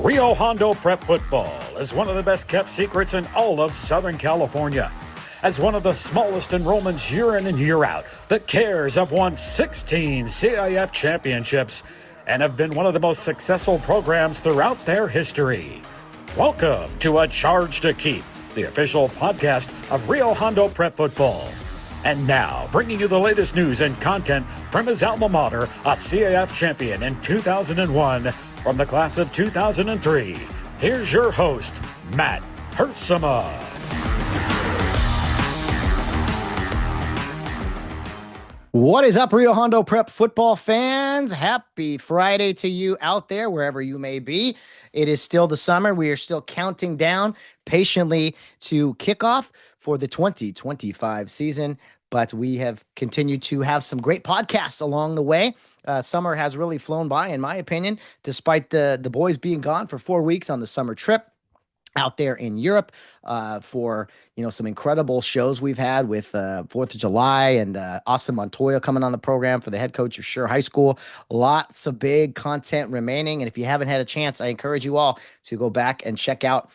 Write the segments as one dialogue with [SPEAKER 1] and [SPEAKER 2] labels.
[SPEAKER 1] Rio Hondo Prep football is one of the best kept secrets in all of Southern California. As one of the smallest enrollments year in and year out, the Cares have won 16 CIF championships and have been one of the most successful programs throughout their history. Welcome to A Charge to Keep, the official podcast of Rio Hondo Prep football. And now, bringing you the latest news and content from his alma mater, a CIF champion in 2001, from the class of 2003, here's your host, Matt Hersema.
[SPEAKER 2] What is up, Rio Hondo Prep football fans? Happy Friday to you out there, wherever you may be. It is still the summer. We are still counting down patiently to kickoff for the 2025 season, but we have continued to have some great podcasts along the way. Summer has really flown by, in my opinion, despite the boys being gone for 4 weeks on the summer trip out there in Europe for, some incredible shows we've had with 4th of July and Austin Montoya coming on the program for the head coach of Sure High School. Lots of big content remaining. And if you haven't had a chance, I encourage you all to go back and check out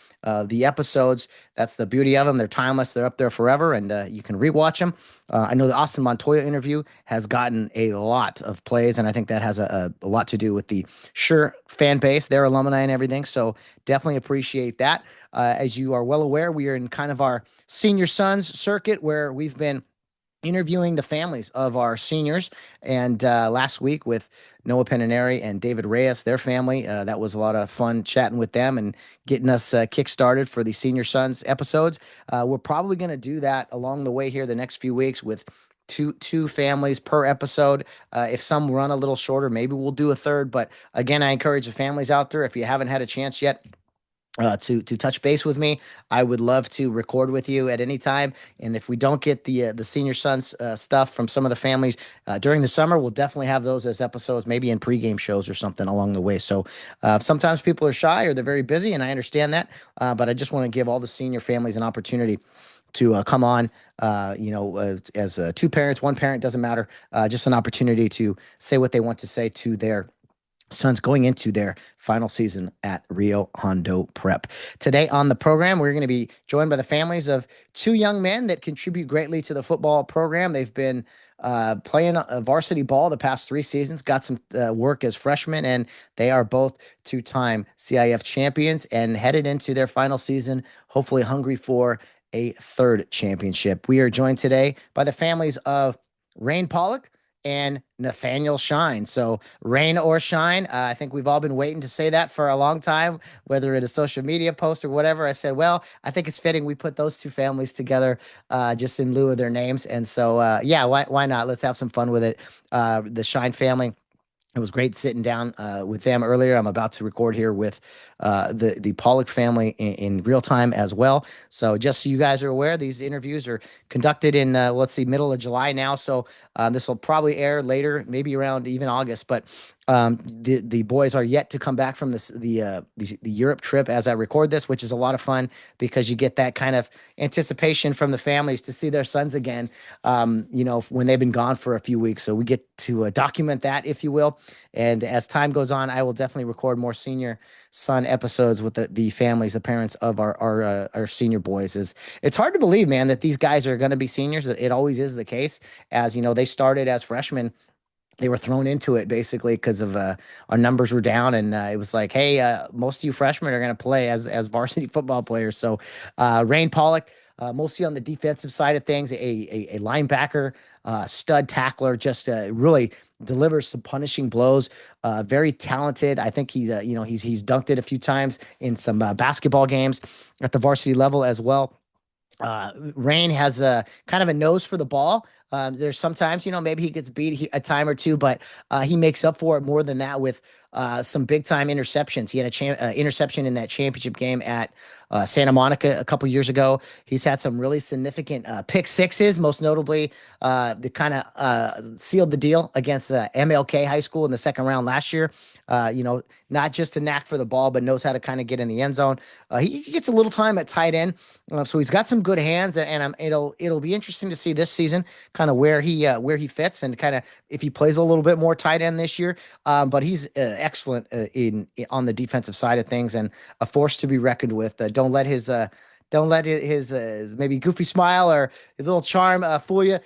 [SPEAKER 2] the episodes. That's the beauty of them. They're timeless. They're up there forever, and you can rewatch them. I know the Austin Montoya interview has gotten a lot of plays, and I think that has a lot to do with the Sure fan base, their alumni and everything. So definitely appreciate that. As you are well aware, we are in kind of our senior sons circuit where we've been interviewing the families of our seniors. And last week with Noah Peninari and David Reyes, their family, that was a lot of fun chatting with them and getting us kick-started for the Senior Sons episodes. We're probably going to do that along the way here the next few weeks with two families per episode. If some run a little shorter, maybe we'll do a third. But again, I encourage the families out there, if you haven't had a chance yet, to touch base with me. I would love to record with you at any time. And if we don't get the Senior Sons stuff from some of the families during the summer, we'll definitely have those as episodes, maybe in pregame shows or something along the way. So sometimes people are shy or they're very busy, and I understand that. But I just want to give all the senior families an opportunity to come on, as two parents, one parent, doesn't matter, just an opportunity to say what they want to say to their sons going into their final season at Rio Hondo Prep. Today on the program, we're going to be joined by the families of two young men that contribute greatly to the football program. They've been playing varsity ball the past 3 seasons, got some work as freshmen, and they are both two-time CIF champions and headed into their final season, hopefully hungry for a third championship. We are joined today by the families of Rainn Pollock and Nathaniel Shine. So Rainn or Shine, I think we've all been waiting to say that for a long time, whether it is social media post or whatever. I said, well, I think it's fitting we put those two families together just in lieu of their names. And so, why not? Let's have some fun with it. The Shine family. It was great sitting down with them earlier. I'm about to record here with the Pollock family in real time as well. So just so you guys are aware, these interviews are conducted in, middle of July now. So this will probably air later, maybe around even August. But the boys are yet to come back from the Europe trip as I record this, which is a lot of fun because you get that kind of anticipation from the families to see their sons again, when they've been gone for a few weeks. So we get to document that, if you will. And as time goes on, I will definitely record more senior son episodes with the families, the parents of our senior boys. It's hard to believe, man, that these guys are going to be seniors. It always is the case. As you know, they started as freshmen. They were thrown into it basically because of our numbers were down, and it was like, hey, most of you freshmen are going to play as varsity football players. So Rainn Pollock, mostly on the defensive side of things, a linebacker, stud tackler, just really delivers some punishing blows. Very talented. I think he's dunked it a few times in some basketball games at the varsity level as well. Rainn has a kind of a nose for the ball. There's sometimes, maybe he gets beat a time or two, but he makes up for it more than that with some big time interceptions. He had a interception in that championship game at Santa Monica a couple years ago. He's had some really significant pick sixes, most notably the kind of sealed the deal against MLK High School in the second round last year. Not just a knack for the ball, but knows how to kind of get in the end zone. He gets a little time at tight end, so he's got some good hands, and it'll be interesting to see this season kind of where he fits and kind of if he plays a little bit more tight end this year. But he's excellent on the defensive side of things, and a force to be reckoned with. Don't let his maybe goofy smile or his little charm fool you.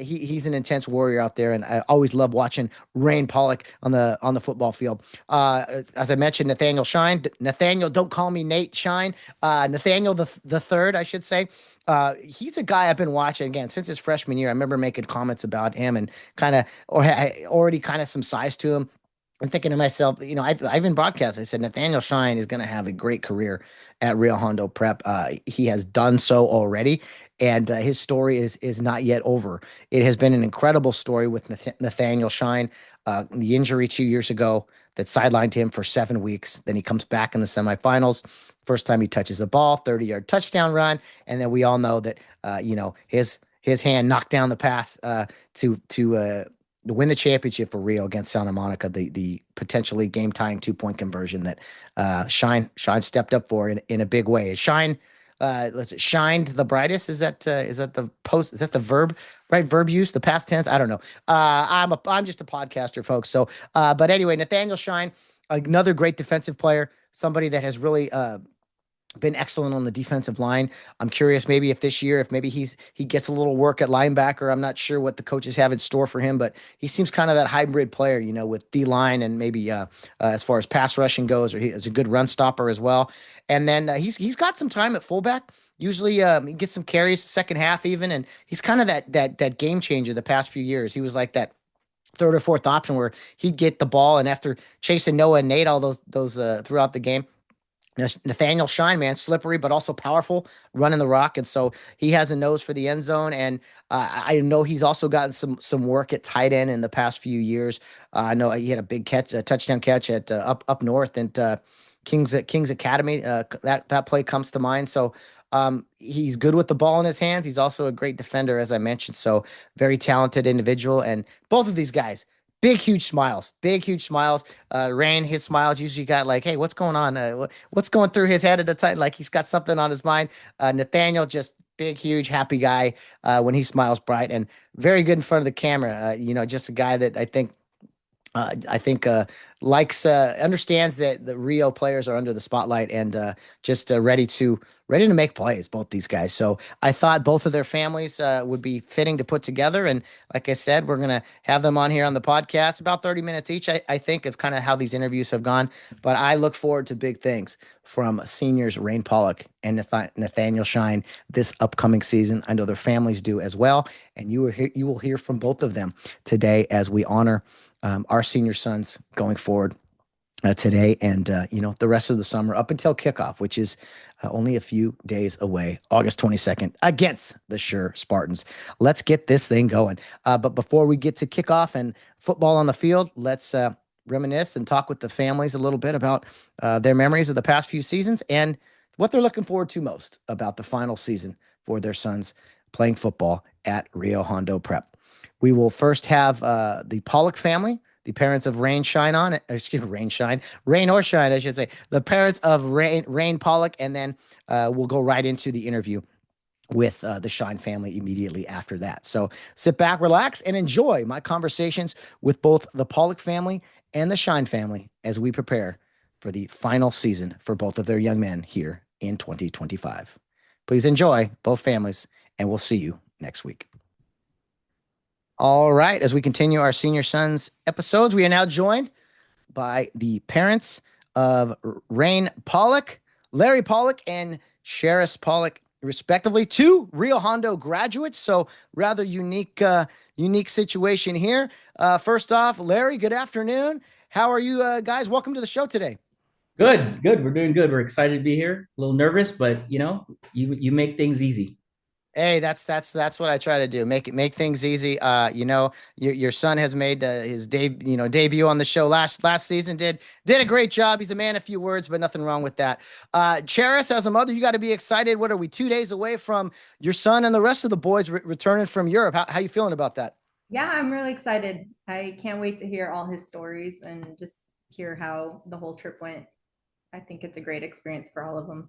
[SPEAKER 2] He's an intense warrior out there, and I always love watching Rainn Pollock on the football field. As I mentioned, Nathaniel Shine. Nathaniel, don't call me Nate Shine. Nathaniel the third, I should say. He's a guy I've been watching again since his freshman year. I remember making comments about him and kind of, or already kind of some size to him. I'm thinking to myself, I even broadcast. I said Nathaniel Shine is going to have a great career at Rio Hondo Prep. He has done so already, and his story is not yet over. It has been an incredible story with Nathaniel Shine. The injury 2 years ago that sidelined him for 7 weeks. Then he comes back in the semifinals. First time he touches the ball, 30-yard touchdown run, and then we all know that his hand knocked down the pass to win the championship for Rio against Santa Monica, the potentially game tying 2-point conversion that Shine stepped up for in a big way. Shine, let's shined the brightest. Is that the post? Is that the verb? Right, verb use, the past tense. I don't know. I'm just a podcaster, folks. So, but anyway, Nathaniel Shine, another great defensive player, somebody that has really been excellent on the defensive line. I'm curious maybe if this year, if maybe he gets a little work at linebacker. I'm not sure what the coaches have in store for him, but he seems kind of that hybrid player, with D line and maybe as far as pass rushing goes, or he is a good run stopper as well. And then he's got some time at fullback. Usually he gets some carries second half even, and he's kind of that game changer the past few years. He was like that third or fourth option where he'd get the ball, and after chasing Noah and Nate all those throughout the game, Nathaniel Shine, man, slippery but also powerful, running the rock, and so he has a nose for the end zone. And I know he's also gotten some work at tight end in the past few years. I know he had a big catch, a touchdown catch at up north and Kings Academy. That play comes to mind. So he's good with the ball in his hands. He's also a great defender, as I mentioned. So very talented individual, and both of these guys. Big, huge smiles. Big, huge smiles. Rainn, his smiles usually got like, hey, what's going on? What's going through his head at the time? Like he's got something on his mind. Nathaniel, just big, huge, happy guy when he smiles bright and very good in front of the camera. Just a guy that I think likes understands that the Rio players are under the spotlight and just ready to make plays. Both these guys, so I thought both of their families would be fitting to put together. And like I said, we're gonna have them on here on the podcast about 30 minutes each. I think of kind of how these interviews have gone, but I look forward to big things from seniors Rainn Pollock and Nathaniel Shine this upcoming season. I know their families do as well, and you will hear from both of them today as we honor our senior sons going forward today and the rest of the summer up until kickoff, which is only a few days away, August 22nd, against the Sure Spartans. Let's get this thing going. But before we get to kickoff and football on the field, let's reminisce and talk with the families a little bit about their memories of the past few seasons and what they're looking forward to most about the final season for their sons playing football at Rio Hondo Prep. We will first have the Pollock family, the parents of Rainn Or Shine, I should say, the parents of Rainn Pollock, and then we'll go right into the interview with the Shine family immediately after that. So sit back, relax, and enjoy my conversations with both the Pollock family and the Shine family as we prepare for the final season for both of their young men here in 2025. Please enjoy both families, and we'll see you next week. All right, as we continue our Senior Sons episodes, we are now joined by the parents of Rainn Pollock, Larry Pollock, and Cheris Pollock, respectively, two Rio Hondo graduates. So rather unique situation here. First off, Larry, good afternoon. How are you guys? Welcome to the show today.
[SPEAKER 3] Good, good. We're doing good. We're excited to be here. A little nervous, but you make things easy.
[SPEAKER 2] Hey, that's what I try to do. Make things easy. Your son has made his debut on the show last season. Did a great job. He's a man of few words, but nothing wrong with that. Cheris, as a mother, you got to be excited. What are we, 2 days away from your son and the rest of the boys returning from Europe? How you feeling about that?
[SPEAKER 4] Yeah, I'm really excited. I can't wait to hear all his stories and just hear how the whole trip went. I think it's a great experience for all of them.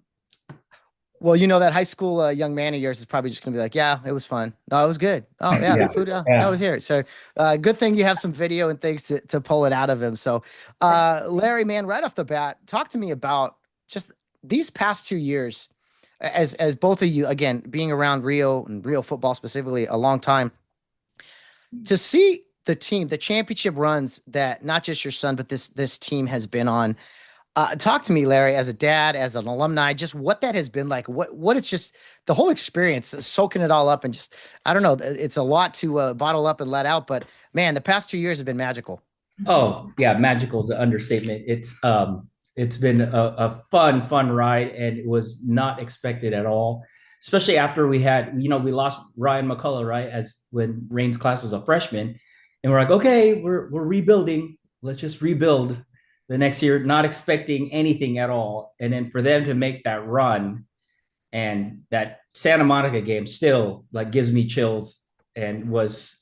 [SPEAKER 2] Well, you know that high school young man of yours is probably just gonna be like, "Yeah, it was fun. No, it was good. Oh yeah, the
[SPEAKER 3] Yeah,
[SPEAKER 2] food. That
[SPEAKER 3] yeah.
[SPEAKER 2] was here." So, good thing you have some video and things to pull it out of him. So, Larry, man, right off the bat, talk to me about just these past 2 years, as both of you, again, being around Rio and Rio football specifically a long time, to see the team, the championship runs that not just your son, but this team has been on. Talk to me, Larry, as a dad, as an alumni, just what that has been like. What it's just the whole experience, soaking it all up, and just I don't know. It's a lot to bottle up and let out, but man, the past 2 years have been magical.
[SPEAKER 3] Oh, yeah, magical is an understatement. It's been a fun ride, and it was not expected at all. Especially after we lost Ryan McCullough, right? As when Rainn's class was a freshman. And we're like, okay, we're rebuilding. Let's just rebuild the next year, not expecting anything at all. And then for them to make that run and that Santa Monica game still like gives me chills, and was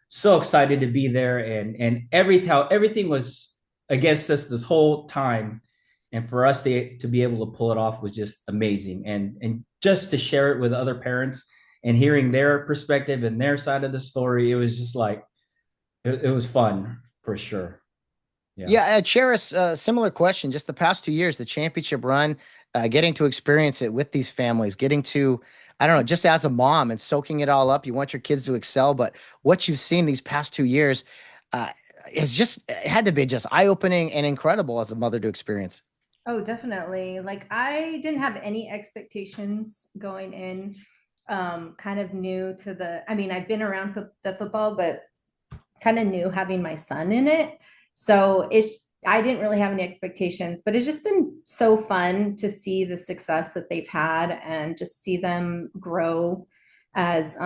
[SPEAKER 3] so excited to be there, and how everything was against us this whole time, and for us to be able to pull it off was just amazing, and just to share it with other parents and hearing their perspective and their side of the story, it was just like it was fun for sure. Yeah.
[SPEAKER 2] Yeah, Cheris, similar question. Just the past 2 years, the championship run, getting to experience it with these families, getting to, I don't know, just as a mom and soaking it all up. You want your kids to excel, but what you've seen these past 2 years uh, is just it had to be just eye-opening and incredible as a mother to experience.
[SPEAKER 4] Oh, definitely. Like I didn't have any expectations going in. Kind of new to I mean, I've been around the football, but kind of new having my son in it. So I didn't really have any expectations, but it's just been so fun to see the success that they've had and just see them grow as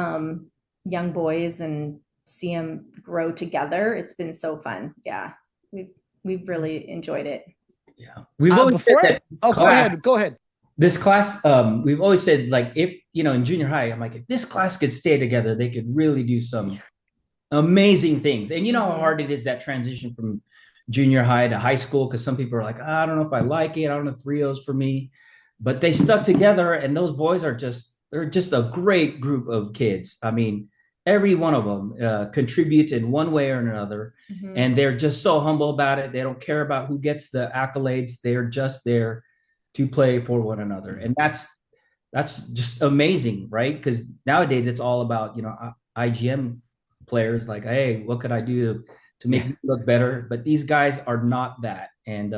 [SPEAKER 4] young boys and see them grow together. It's been so fun. Yeah, we've really enjoyed it.
[SPEAKER 3] Yeah. We've always said
[SPEAKER 2] Before,
[SPEAKER 3] that
[SPEAKER 2] go ahead.
[SPEAKER 3] this class, we've always said, like, if in junior high, I'm like, if this class could stay together, they could really do some amazing things. And you know how hard it is, that transition from junior high to high school, because some people are like, I don't know if I like it, I don't know if Rio's for me, but they stuck together, and those boys they're just a great group of kids. I mean, every one of them contributes in one way or another, and they're just so humble about it. They don't care about who gets the accolades. They're just there to play for one another, and that's just amazing, right? Because nowadays it's all about IGM players, like, hey, what could I do to make you look better? But these guys are not that, and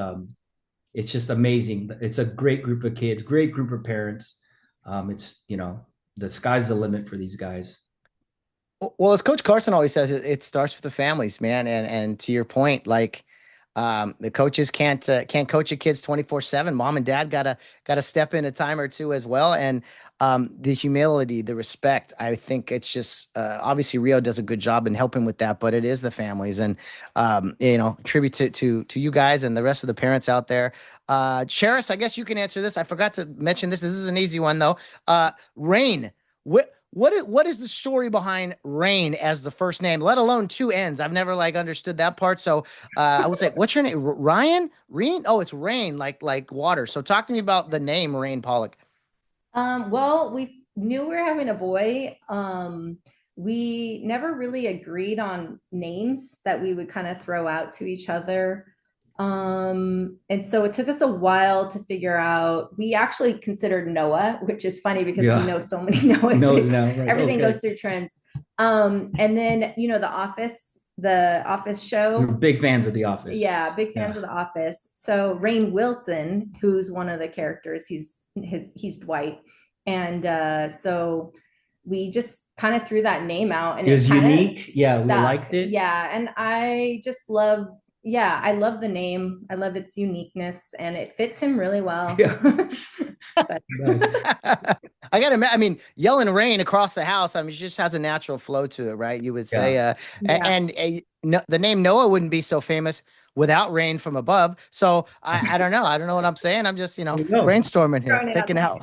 [SPEAKER 3] it's just amazing. It's a great group of kids, great group of parents. It's the sky's the limit for these guys.
[SPEAKER 2] Well, as Coach Carson always says, it starts with the families, man. And to your point, like the coaches can't coach your kids 24/7. Mom and dad gotta step in a time or two as well. And the humility, the respect. I think it's just obviously Rio does a good job in helping with that, but it is the families, and tribute to you guys and the rest of the parents out there. Cheris, I guess you can answer this. I forgot to mention this. This is an easy one though. Rainn. What is the story behind Rainn as the first name, let alone two N's? I've never understood that part. So I would say, what's your name? Ryan? Rainn? Oh, it's Rainn, like water. So talk to me about the name Rainn Pollock.
[SPEAKER 4] Well, we knew we were having a boy. We never really agreed on names that we would kind of throw out to each other. And so it took us a while to figure out. We actually considered Noah, which is funny because we know so many Noahs.
[SPEAKER 3] Right?
[SPEAKER 4] Everything goes through trends. And then the Office show.
[SPEAKER 3] We're big fans of The Office.
[SPEAKER 4] Yeah, big fans of The Office. So Rainn Wilson, who's one of the characters, he's Dwight, and so we just kind of threw that name out, and
[SPEAKER 3] it was unique. Yeah,
[SPEAKER 4] stuck.
[SPEAKER 3] We liked it.
[SPEAKER 4] Yeah, and I just love. Yeah, I love the name. I love its uniqueness, and it fits him really well.
[SPEAKER 3] Yeah.
[SPEAKER 2] I mean, yelling rain across the house, I mean, it just has a natural flow to it, right? You would say, the name Noah wouldn't be so famous without rain from above. So I don't know. I don't know what I'm saying. I'm just, brainstorming here, thinking out.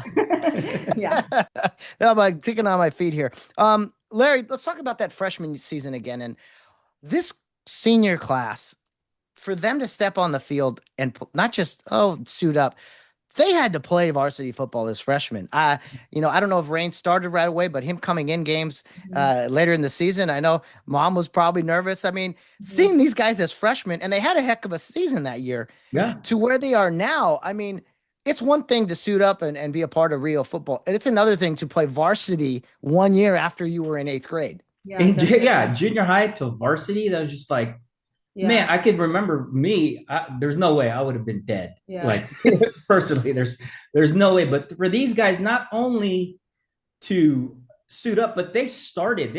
[SPEAKER 4] Yeah.
[SPEAKER 2] No, I'm thinking on my feet here. Larry, let's talk about that freshman season again. And this senior class, for them to step on the field and not just suit up, they had to play varsity football as freshmen. I don't know if Rainn started right away, but him coming in games later in the season, I know mom was probably nervous. I mean, seeing these guys as freshmen, and they had a heck of a season that year to where they are now. I mean, it's one thing to suit up and be a part of Rio football. And it's another thing to play varsity 1 year after you were in 8th grade.
[SPEAKER 3] Yeah, junior high to varsity. That was just like, man, I could remember me. There's no way I would have been dead.
[SPEAKER 4] Yeah.
[SPEAKER 3] Like personally, there's no way. But for these guys, not only to suit up, but they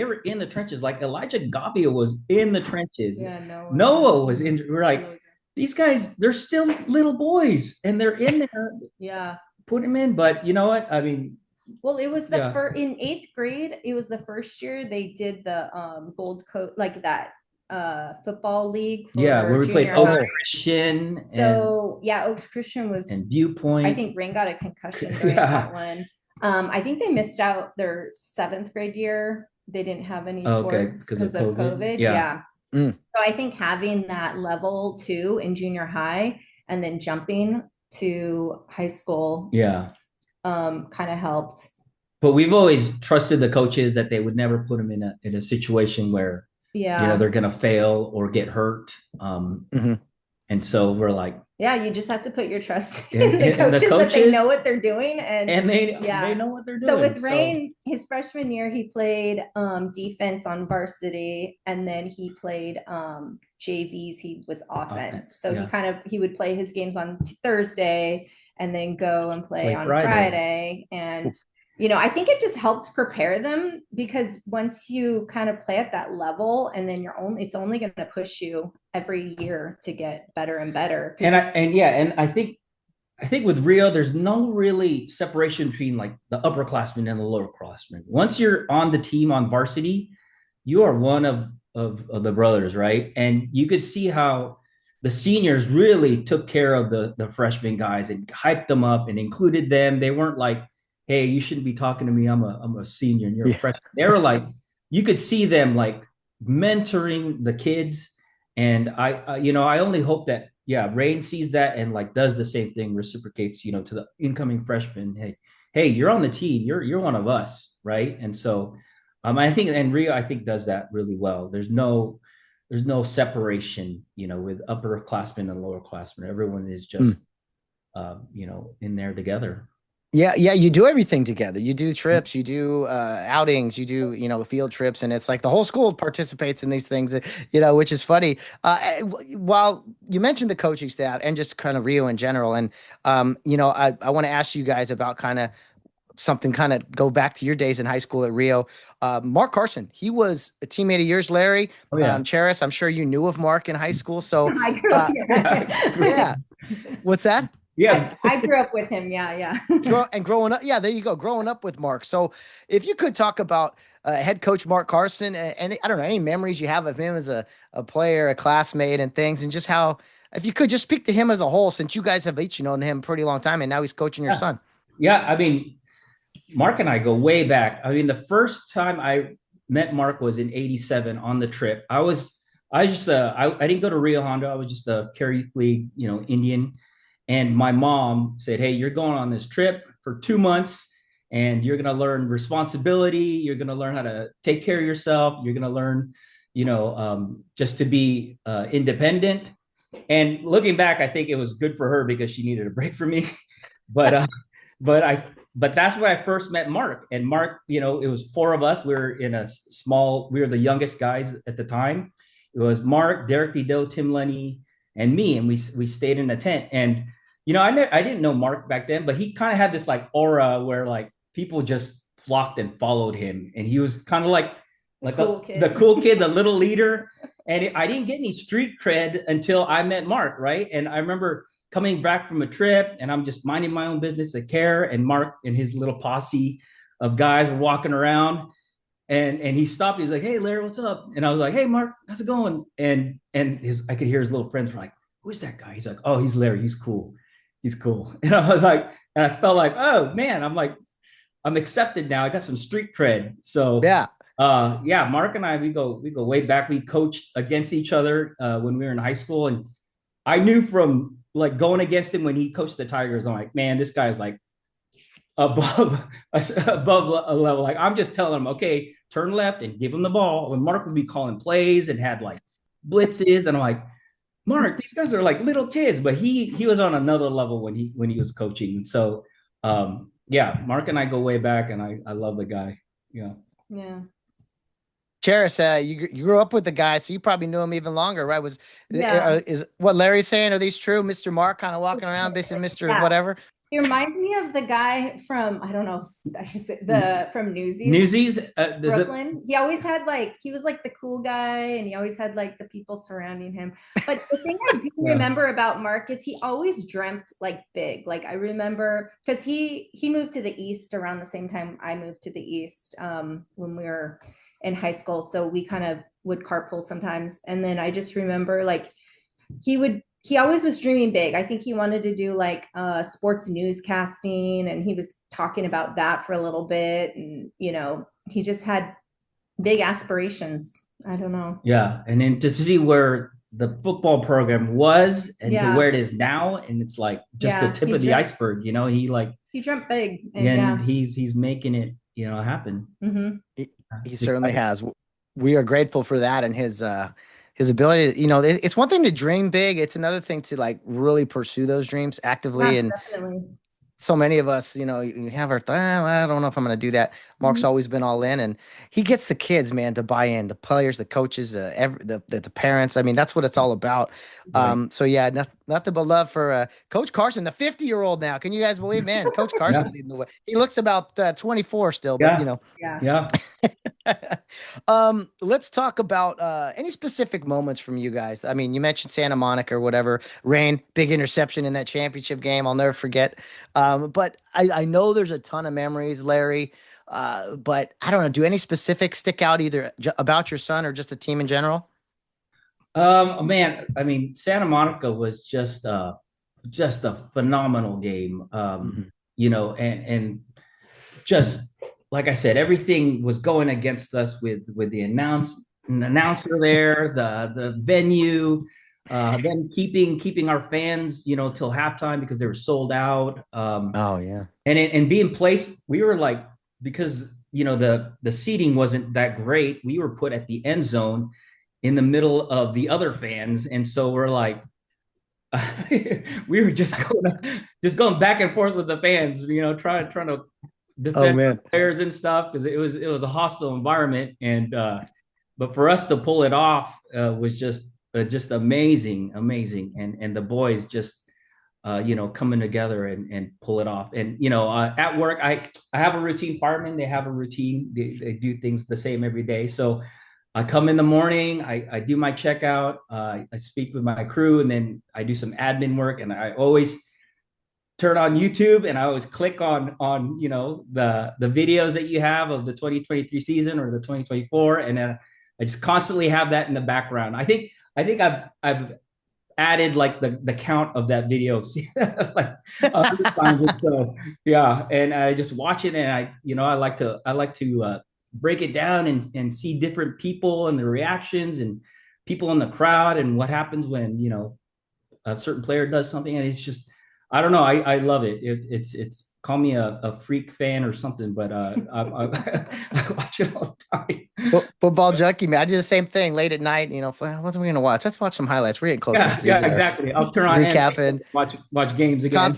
[SPEAKER 3] were in the trenches. Like Elijah Gavia was in the trenches.
[SPEAKER 4] Yeah,
[SPEAKER 3] Noah was in. We're like, these guys, they're still little boys, and they're in there.
[SPEAKER 4] Yeah,
[SPEAKER 3] put them in. But you know what? I mean,
[SPEAKER 4] well, it was the first in 8th grade. It was the first year they did the Gold Coast, like that football league for
[SPEAKER 3] where we played Oaks Christian.
[SPEAKER 4] So Oaks Christian was
[SPEAKER 3] and Viewpoint.
[SPEAKER 4] I think Rainn got a concussion during that one. I think they missed out their 7th grade year. They didn't have any sports because of COVID. So I think having that level too in junior high and then jumping to high school kind of helped.
[SPEAKER 3] But we've always trusted the coaches that they would never put them in a situation where they're gonna fail or get hurt. And so we're like,
[SPEAKER 4] you just have to put your trust in the coaches that they know what they're doing, and they
[SPEAKER 3] know what they're doing.
[SPEAKER 4] So with Rainn, his freshman year, he played defense on varsity, and then he played JVs. He was offense. So he would play his games on Thursday and then go and play on Friday. And I think it just helped prepare them, because once you kind of play at that level, and then it's only going to push you every year to get better and better.
[SPEAKER 3] And I think with Rio, there's no really separation between like the upperclassmen and the lowerclassmen. Once you're on the team on varsity, you are one of the brothers, right? And you could see how the seniors really took care of the freshman guys and hyped them up and included them. They weren't like, hey, you shouldn't be talking to me. I'm a senior and you're a freshman. They were like, you could see them like mentoring the kids. And I only hope that, Rainn sees that and like does the same thing, reciprocates, to the incoming freshmen. Hey, you're on the team. You're one of us, right? And so I think, and Rio, I think, does that really well. There's no separation, with upperclassmen and lowerclassmen. Everyone is just, in there together.
[SPEAKER 2] Yeah, you do everything together. You do trips, you do outings, you do, field trips, and it's like the whole school participates in these things, which is funny. While you mentioned the coaching staff and just kind of Rio in general, and I want to ask you guys about kind of something, kind of go back to your days in high school at Rio. Mark Carson, he was a teammate of yours, Larry. Charis, I'm sure you knew of Mark in high school. So what's that?
[SPEAKER 3] Yeah,
[SPEAKER 4] I grew up with him.
[SPEAKER 2] Growing up, there you go. Growing up with Mark. So, if you could talk about head coach Mark Carson, and I don't know, any memories you have of him as a player, a classmate, and things, and just how, if you could just speak to him as a whole, since you guys have each known him a pretty long time, and now he's coaching your son.
[SPEAKER 3] Yeah, I mean, Mark and I go way back. I mean, the first time I met Mark was in '87 on the trip. I didn't go to Rio Hondo. I was just a Care Youth League, Indian. And my mom said, hey, you're going on this trip for 2 months and you're going to learn responsibility. You're going to learn how to take care of yourself. You're going to learn, just to be independent. And looking back, I think it was good for her because she needed a break from me. But that's where I first met Mark. And Mark, it was 4 of us. We were the youngest guys at the time. It was Mark, Derek Dido, Tim Lenny, and me. And we stayed in a tent. And I didn't know Mark back then, but he kind of had this like aura where like people just flocked and followed him. And he was kind of like the cool kid, the little leader. And I didn't get any street cred until I met Mark, right? And I remember coming back from a trip and I'm just minding my own business at Care, and Mark and his little posse of guys were walking around, and he stopped. He's like, hey, Larry, what's up? And I was like, hey, Mark, how's it going? And I could hear his little friends were like, who's that guy? He's like, oh, he's Larry. He's cool. And I was like, and I felt like, oh man, I'm accepted now. I got some street cred. So Mark and I, we go way back. We coached against each other when we were in high school. And I knew from like going against him when he coached the Tigers. I'm like, man, this guy's like above a level. Like I'm just telling him, okay, turn left and give him the ball. When Mark would be calling plays and had like blitzes, and I'm like, Mark, these guys are like little kids, but he was on another level when he was coaching. So yeah, Mark and I go way back, and I love the guy. Yeah.
[SPEAKER 4] Yeah.
[SPEAKER 2] Cheris, you grew up with the guy, so you probably knew him even longer, right?
[SPEAKER 4] Yeah.
[SPEAKER 2] Is what Larry's saying, are these true? Mr. Mark kind of walking around, basically Mr.
[SPEAKER 4] Yeah.
[SPEAKER 2] whatever.
[SPEAKER 4] He reminds me of the guy from, I don't know if I should say from Newsies.
[SPEAKER 3] Newsies,
[SPEAKER 4] Brooklyn. He always had like, he was like the cool guy, and he always had like the people surrounding him. But the thing I do remember about Mark is he always dreamt like big. Like I remember because he moved to the East around the same time I moved to the East when we were in high school. So we kind of would carpool sometimes. And then I just remember like he always was dreaming big. I think he wanted to do like sports newscasting, and he was talking about that for a little bit. And, you know, he just had big aspirations. I don't know.
[SPEAKER 3] Yeah. And then to see where the football program was and to where it is now, and it's like just the tip of the iceberg, you know, he
[SPEAKER 4] dreamt big,
[SPEAKER 3] and he's making it, you know, happen.
[SPEAKER 4] Mm-hmm.
[SPEAKER 2] He certainly has. We are grateful for that, and his ability to, you know, it's one thing to dream big. It's another thing to like really pursue those dreams actively.
[SPEAKER 4] Yeah,
[SPEAKER 2] and
[SPEAKER 4] definitely.
[SPEAKER 2] so many of us, you know, you have our, I don't know if I'm going to do that. Mark's always been all in, and he gets the kids, man, to buy in, the players, the coaches, the parents. I mean, that's what it's all about.
[SPEAKER 3] Right.
[SPEAKER 2] So yeah, nothing but love for Coach Carson, the 50-year-old now. Can you guys believe, man? Coach Carson leading the way. He looks about 24 still, but you know.
[SPEAKER 3] Yeah.
[SPEAKER 2] Let's talk about any specific moments from you guys. I mean, you mentioned Santa Monica or whatever. Rainn, big interception in that championship game. I'll never forget. But I know there's a ton of memories, Larry. But I don't know. Do any specifics stick out either about your son or just the team in general?
[SPEAKER 3] Man, I mean, Santa Monica was just a phenomenal game. You know, and just like I said, everything was going against us with the announcer there, the venue, them keeping our fans, you know, till halftime because they were sold out.
[SPEAKER 2] Oh yeah,
[SPEAKER 3] and being placed, we were like, because you know the seating wasn't that great, we were put at the end zone in the middle of the other fans, and so we're like. We were just going back and forth with the fans, you know, trying to defend players and stuff because it was a hostile environment, and but for us to pull it off was just amazing, and the boys just you know, coming together and pull it off. And you know, at work, I have a routine. Firemen, they have a routine. They do things the same every day. So I come in the morning, I do my checkout, I speak with my crew, and then I do some admin work. And I always turn on YouTube, and I always click on you know the videos that you have of the 2023 season or the 2024, and then I just constantly have that in the background. I think I've added like the count of that video like so yeah, and I just watch it, and I like to break it down and see different people and the reactions and people in the crowd and what happens when, you know, a certain player does something. And it's just, I don't know. I love it. It's call me a freak fan or something, but I watch it all the time.
[SPEAKER 2] Football junkie, man. I do the same thing late at night. You know, what's we gonna watch? Let's watch some highlights. We're getting close to the season.
[SPEAKER 3] Yeah, exactly. I'll turn on
[SPEAKER 2] recapping,
[SPEAKER 3] watch games again.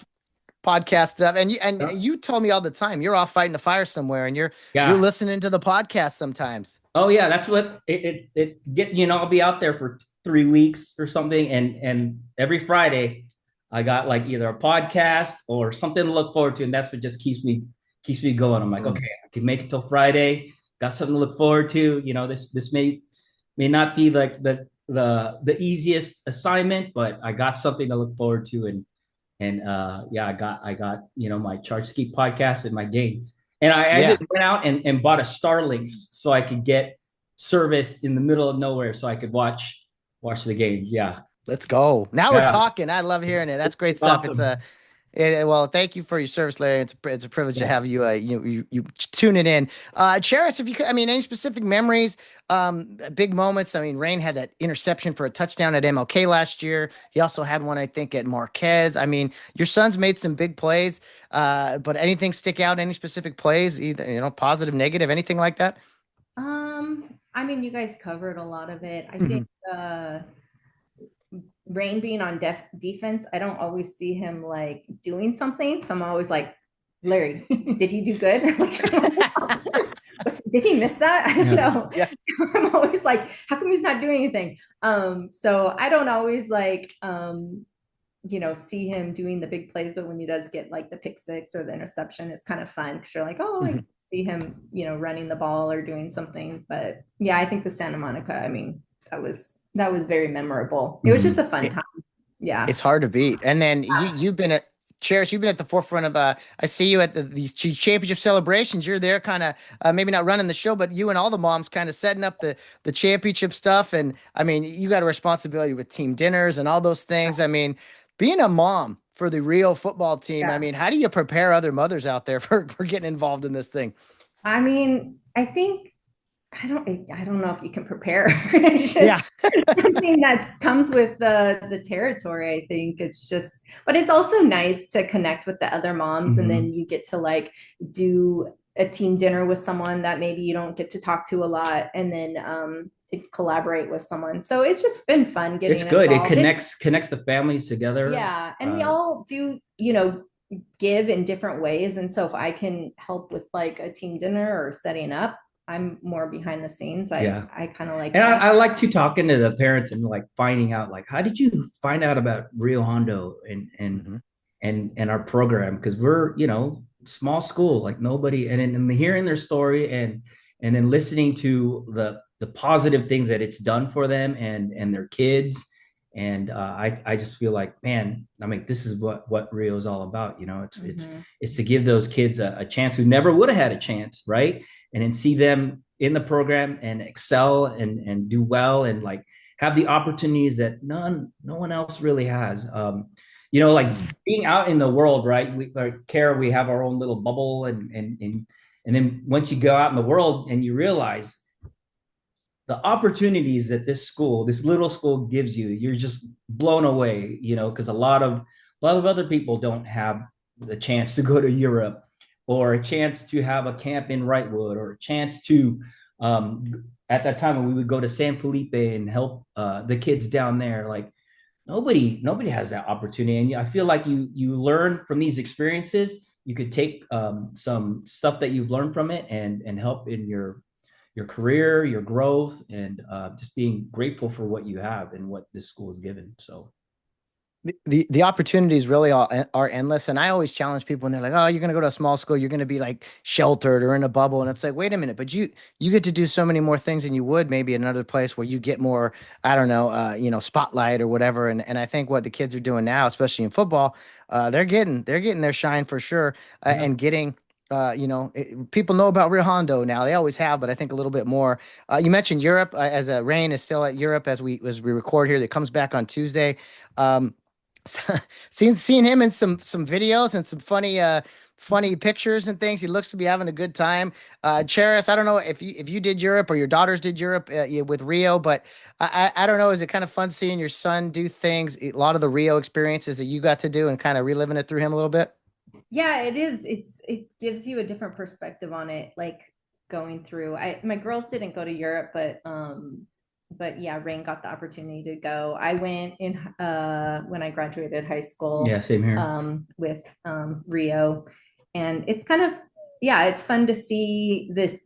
[SPEAKER 2] Podcast stuff, and you told me all the time you're off fighting a fire somewhere, and you're listening to the podcast sometimes.
[SPEAKER 3] Oh yeah, that's what it get. You know, I'll be out there for 3 weeks or something, and every Friday I got like either a podcast or something to look forward to, and that's what just keeps me going. I'm like, okay, I can make it till Friday. Got something to look forward to. You know, this may not be like the easiest assignment, but I got something to look forward to, and yeah, I got you know, my Charge Ski podcast and my game, and I just went out and bought a Starlink so I could get service in the middle of nowhere so I could watch the game. Yeah.
[SPEAKER 2] Let's go. Now we're talking. I love hearing it. That's great stuff.
[SPEAKER 3] Awesome.
[SPEAKER 2] Well, thank you for your service, Larry. It's a privilege to have you, you tune it in. Cheris, if you could, I mean, any specific memories, big moments. I mean, Rainn had that interception for a touchdown at MLK last year. He also had one, I think, at Marquez. I mean, your son's made some big plays, but anything stick out? Any specific plays, either, positive, negative, anything like that?
[SPEAKER 4] I mean, you guys covered a lot of it. I
[SPEAKER 2] Mhm.
[SPEAKER 4] think Rainn being on defense, I don't always see him like doing something. So I'm always like, Larry, did he do good? Did he miss that? I don't know.
[SPEAKER 2] Yeah.
[SPEAKER 4] I'm always like, how come he's not doing anything? So I don't always like see him doing the big plays, but when he does get like the pick six or the interception, it's kind of fun because you're like, oh, I see him, running the ball or doing something. But yeah, I think the Santa Monica, I mean, that was very memorable. It was just a fun time. Yeah.
[SPEAKER 2] It's hard to beat. And then you've been at Cherish, you've been at the forefront of I see you at these championship celebrations. You're there kind of maybe not running the show, but you and all the moms kind of setting up the championship stuff. And I mean, you got a responsibility with team dinners and all those things. I mean, being a mom for the Rio football team, I mean, how do you prepare other mothers out there for getting involved in this thing?
[SPEAKER 4] I mean, I think I don't know if you can prepare. It's just something that comes with the territory. I think it's just, but it's also nice to connect with the other moms, and then you get to like do a team dinner with someone that maybe you don't get to talk to a lot, and then collaborate with someone. So it's just been fun getting.
[SPEAKER 3] It's good.
[SPEAKER 4] Involved.
[SPEAKER 3] It connects the families together.
[SPEAKER 4] Yeah, and we all do, give in different ways. And so if I can help with like a team dinner or setting up, I'm more behind the scenes. I kind of like,
[SPEAKER 3] and I like to talking to the parents and like finding out like, how did you find out about Rio Hondo and our program? Because we're, small school, like nobody, and hearing their story and then listening to the positive things that it's done for them and their kids. And I just feel like, man, I mean, this is what Rio is all about. It's to give those kids a chance who never would have had a chance, right? And then see them in the program and excel and do well and like have the opportunities that no one else really has. Like being out in the world, right? We have our own little bubble, and then once you go out in the world and you realize the opportunities that this little school gives you, you're just blown away, because a lot of other people don't have the chance to go to Europe, or a chance to have a camp in Wrightwood, or a chance to, at that time when we would go to San Felipe and help the kids down there. Like nobody has that opportunity. And I feel like you learn from these experiences. You could take some stuff that you've learned from it and help in your career, your growth, and just being grateful for what you have and what this school has given. So
[SPEAKER 2] the opportunities really are endless. And I always challenge people when they're like, oh, you're going to go to a small school, you're going to be like sheltered or in a bubble. And it's like, wait a minute, but you get to do so many more things than you would maybe in another place where you get more, I don't know, spotlight or whatever. And I think what the kids are doing now, especially in football, they're getting their shine for sure, and getting, people know about Rio Hondo now. They always have, but I think a little bit more. You mentioned Europe, as Rainn is still at Europe as we record here. That comes back on Tuesday. Seeing him in some videos and some funny pictures and things. He looks to be having a good time. Cheris, I don't know if you did Europe or your daughters did Europe with Rio, but I don't know. Is it kind of fun seeing your son do things? A lot of the Rio experiences that you got to do and kind of reliving it through him a little bit.
[SPEAKER 4] Yeah, it is. It gives you a different perspective on it. Like going through, my girls didn't go to Europe, but yeah, Rainn got the opportunity to go. I went in when I graduated high school.
[SPEAKER 3] Yeah, same here.
[SPEAKER 4] With Rio, and it's kind of, yeah, it's fun to see this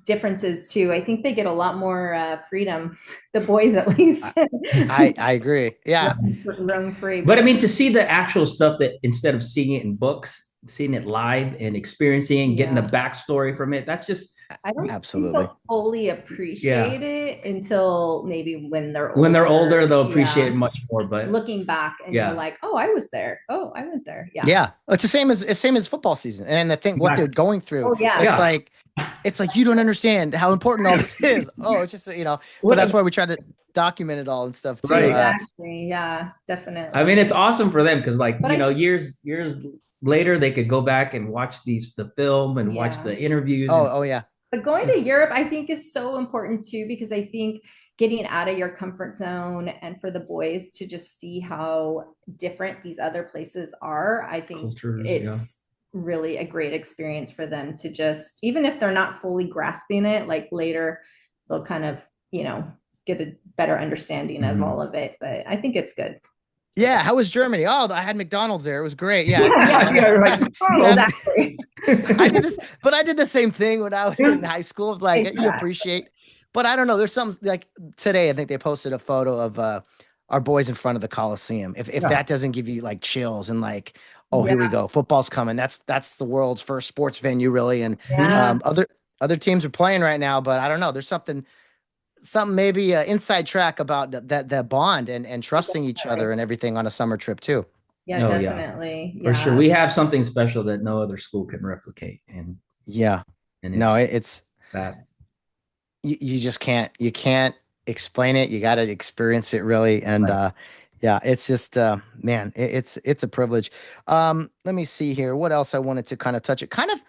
[SPEAKER 4] differences too. I think they get a lot more freedom, the boys at least.
[SPEAKER 2] I agree. Yeah,
[SPEAKER 4] roam free.
[SPEAKER 3] But I mean, to see the actual stuff that instead of seeing it in books, seeing it live and experiencing and getting the backstory from it, that's just,
[SPEAKER 4] I don't
[SPEAKER 2] absolutely
[SPEAKER 4] fully appreciate it until maybe when they're older.
[SPEAKER 3] When they're older, they'll appreciate it much more. But
[SPEAKER 4] looking back, and you're like, oh, I was there. Oh, I went there. Yeah.
[SPEAKER 2] Yeah. It's the same as football season. And the thing, what they're going through.
[SPEAKER 4] Oh, yeah.
[SPEAKER 2] It's like, it's like, you don't understand how important all this is. Oh, it's just, but that's why we try to document it all and stuff too.
[SPEAKER 3] Right.
[SPEAKER 4] Exactly. Yeah, definitely.
[SPEAKER 3] I mean, it's awesome for them because, like,
[SPEAKER 4] But
[SPEAKER 3] years later, they could go back and watch the film and watch
[SPEAKER 4] Yeah.
[SPEAKER 3] the interviews.
[SPEAKER 2] Oh yeah.
[SPEAKER 4] But going to Europe, I think, is so important too, because I think getting out of your comfort zone and for the boys to just see how different these other places are, I think
[SPEAKER 3] Cultures,
[SPEAKER 4] it's really a great experience for them to just, even if they're not fully grasping it, like later they'll kind of, get a better understanding of all of it. But I think it's good.
[SPEAKER 2] Yeah, how was Germany? Oh, I had McDonald's there. It was great. Yeah,
[SPEAKER 3] right.
[SPEAKER 4] Exactly.
[SPEAKER 2] I did this, but I did the same thing when I was in high school. It's like,
[SPEAKER 4] Exactly.
[SPEAKER 2] you appreciate, but I don't know. There's some, like today, I think they posted a photo of our boys in front of the Coliseum. If that doesn't give you like chills and like, oh, here we go, football's coming. That's the world's first sports venue, really. And
[SPEAKER 4] Yeah.
[SPEAKER 2] other teams are playing right now, but I don't know. There's something maybe inside track about that bond and trusting each other and everything on a summer trip too.
[SPEAKER 4] Yeah,
[SPEAKER 3] Oh,
[SPEAKER 4] definitely.
[SPEAKER 3] For sure.
[SPEAKER 4] Yeah.
[SPEAKER 3] We have something special that no other school can replicate. And
[SPEAKER 2] Yeah, no, it's
[SPEAKER 3] that.
[SPEAKER 2] you just can't explain it. You got to experience it really. And yeah, it's just man, it's a privilege. Let me see here. What else I wanted to kind of touch it. Kind of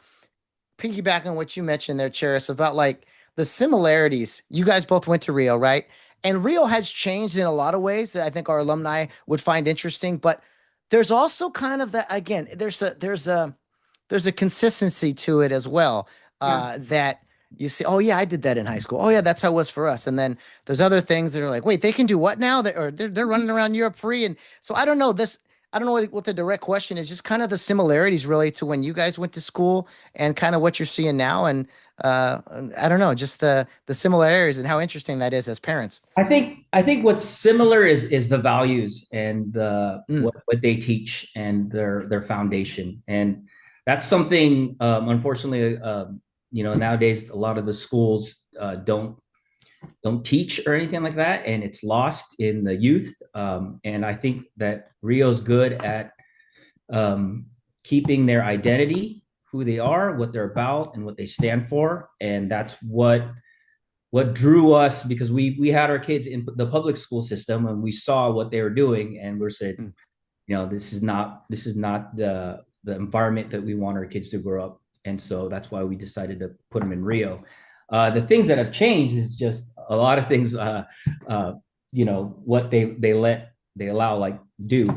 [SPEAKER 2] piggyback on what you mentioned there, Cheris, about like the similarities. You guys both went to Rio, right? And Rio has changed in a lot of ways that I think our alumni would find interesting. But there's also kind of that, again, there's a consistency to it as well. That you see, oh yeah, I did that in high school. Oh yeah, that's how it was for us. And then there's other things that are like, wait, they can do what now? They're running around Europe free. And so I don't know this. I don't know what the direct question is. Just kind of the similarities really to when you guys went to school and kind of what you're seeing now. And I don't know, just the similarities and how interesting that is as parents.
[SPEAKER 3] I think what's similar is the values and what they teach and their foundation. And that's something, unfortunately, nowadays a lot of the schools don't teach or anything like that, and it's lost in the youth. And I think that Rio's good at keeping their identity, who they are, what they're about, and what they stand for. And that's what drew us, because we had our kids in the public school system and we saw what they were doing, and we said, this is not the environment that we want our kids to grow up. And so that's why we decided to put them in Rio. The things that have changed is just a lot of things, what they allow, like, do.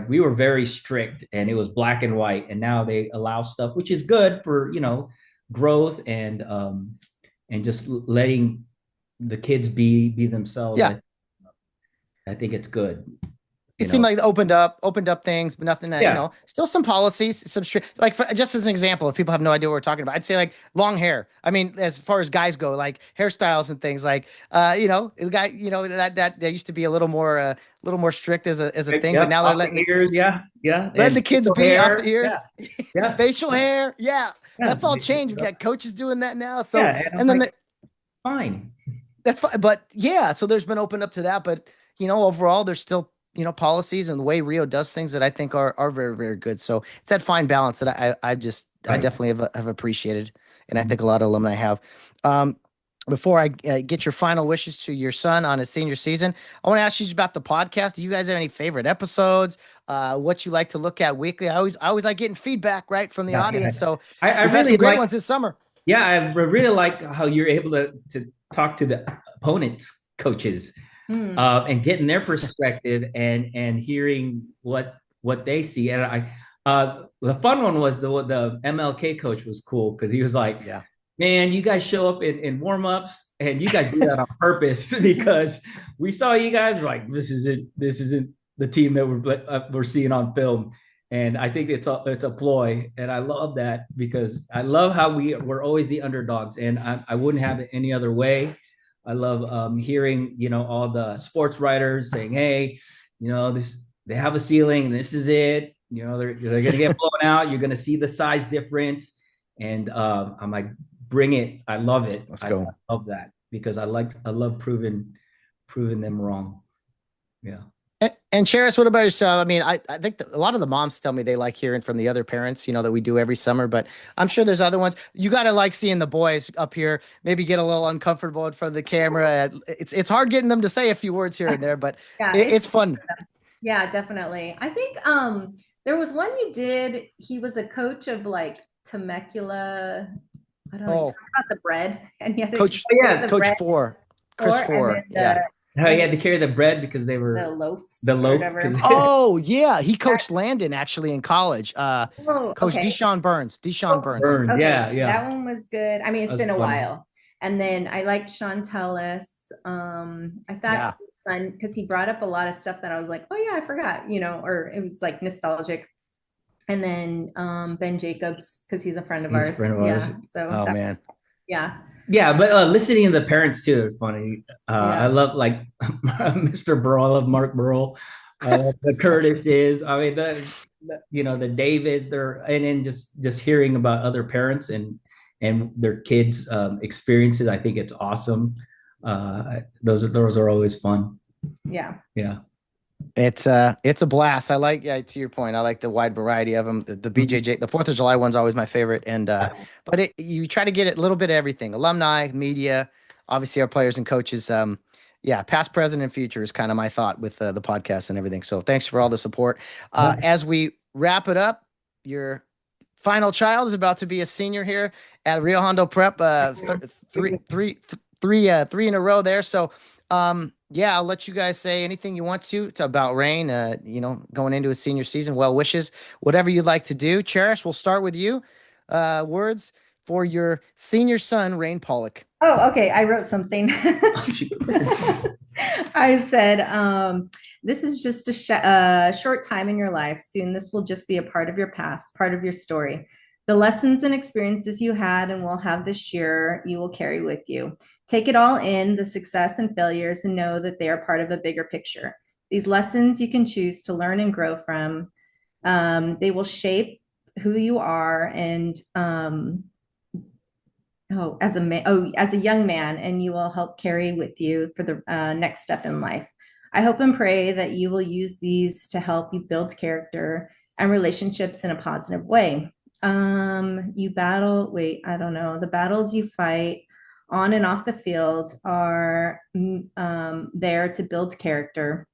[SPEAKER 3] We were very strict and it was black and white, and now they allow stuff, which is good for, growth and just letting the kids be themselves.
[SPEAKER 2] Yeah.
[SPEAKER 3] I think it's good.
[SPEAKER 2] It seemed like it opened up things, but nothing that, still some policies, some like just as an example, if people have no idea what we're talking about, I'd say like long hair. I mean, as far as guys go, like hairstyles and things like, the guy, that used to be a little more strict as a thing, but now they're letting
[SPEAKER 3] ears,
[SPEAKER 2] letting the kids be
[SPEAKER 3] hair,
[SPEAKER 2] off the ears, facial hair. Yeah. That's all changed. We got coaches doing that now. So, and then
[SPEAKER 3] fine.
[SPEAKER 2] That's fine. But yeah, so there's been opened up to that, but overall there's still, policies and the way Rio does things that I think are very, very good. So it's that fine balance that I definitely have appreciated. And I think a lot of alumni have. Before I get your final wishes to your son on his senior season, I want to ask you about the podcast. Do you guys have any favorite episodes? What you like to look at weekly? I always like getting feedback right from the audience. So
[SPEAKER 3] I
[SPEAKER 2] we've had some great ones this summer.
[SPEAKER 3] Yeah, I really like how you're able to talk to the opponents' coaches. And getting their perspective and hearing what they see. And the fun one was the MLK coach was cool, because he was like, man, you guys show up in warm-ups and you guys do that on purpose, because we saw you guys were like, this isn't the team that we're seeing on film. And I think it's a ploy, and I love that, because I love how we're always the underdogs, and I wouldn't have it any other way. I love hearing, all the sports writers saying, hey, they have a ceiling. This is it. They're going to get blown out. You're going to see the size difference. And I'm like, bring it. I love it.
[SPEAKER 2] Let's go.
[SPEAKER 3] I love that, because I love proving them wrong. Yeah.
[SPEAKER 2] And Cheris, what about yourself? I mean, I think a lot of the moms tell me they like hearing from the other parents, that we do every summer, but I'm sure there's other ones. You got to like seeing the boys up here, maybe get a little uncomfortable in front of the camera. It's hard getting them to say a few words here and there, but
[SPEAKER 4] Yeah,
[SPEAKER 2] it's fun.
[SPEAKER 4] Yeah, definitely. I think there was one you did. He was a coach of like Temecula. I don't know. He
[SPEAKER 2] Oh,
[SPEAKER 4] talked about the bread, and he had to
[SPEAKER 2] Coach,
[SPEAKER 4] carry the
[SPEAKER 2] Coach
[SPEAKER 4] bread
[SPEAKER 2] Chris
[SPEAKER 4] and then
[SPEAKER 2] Four. Yeah.
[SPEAKER 3] No, he had to carry the bread because they were
[SPEAKER 4] the loaves
[SPEAKER 3] the
[SPEAKER 4] or
[SPEAKER 3] loaf.
[SPEAKER 4] whatever.
[SPEAKER 2] Oh, yeah. He coached Landon actually in college.
[SPEAKER 4] Oh,
[SPEAKER 2] Coach
[SPEAKER 4] okay.
[SPEAKER 2] Deshaun Burns.
[SPEAKER 3] Burned.
[SPEAKER 4] Okay,
[SPEAKER 3] Yeah, yeah.
[SPEAKER 4] that one was good. I mean, it's
[SPEAKER 3] That was
[SPEAKER 4] been a
[SPEAKER 3] fun.
[SPEAKER 4] while. And then I liked Sean Tellis. I thought
[SPEAKER 2] Yeah.
[SPEAKER 4] it was fun because he brought up a lot of stuff that I was like, oh yeah, I forgot, or it was like nostalgic. And then Ben Jacobs, because he's a friend of
[SPEAKER 3] He's a
[SPEAKER 4] ours.
[SPEAKER 3] friend of
[SPEAKER 4] Yeah.
[SPEAKER 3] ours.
[SPEAKER 4] So
[SPEAKER 2] Oh, man.
[SPEAKER 4] yeah.
[SPEAKER 3] Yeah, but listening to the parents too is funny. I love like Mr. Burrow. I love Mark Burrow. The Curtis is. I mean, the Davids. And then just hearing about other parents and their kids' experiences. I think it's awesome. Those are always fun.
[SPEAKER 4] Yeah.
[SPEAKER 3] Yeah.
[SPEAKER 2] It's a blast. I like, yeah, to your point, I like the wide variety of them. The BJJ, the 4th of July one's always my favorite. And but you try to get a little bit of everything. Alumni, media, obviously our players and coaches. Yeah, past, present, and future is kind of my thought with the podcast and everything. So thanks for all the support. As we wrap it up, your final child is about to be a senior here at Rio Hondo Prep. Three in a row there. So yeah, I'll let you guys say anything you want to about Rainn, going into his senior season. Well wishes, whatever you'd like to do. Cherish, we'll start with you. Words for your senior son, Rainn Pollock.
[SPEAKER 4] Oh, okay. I wrote something. I said, this is just a short time in your life. Soon this will just be a part of your past, part of your story. The lessons and experiences you had and will have this year, you will carry with you. Take it all in, the success and failures, and know that they are part of a bigger picture. These lessons you can choose to learn and grow from. They will shape who you are and as a young man, and you will help carry with you for the next step in life. I hope and pray that you will use these to help you build character and relationships in a positive way. The battles you fight on and off the field are there to build character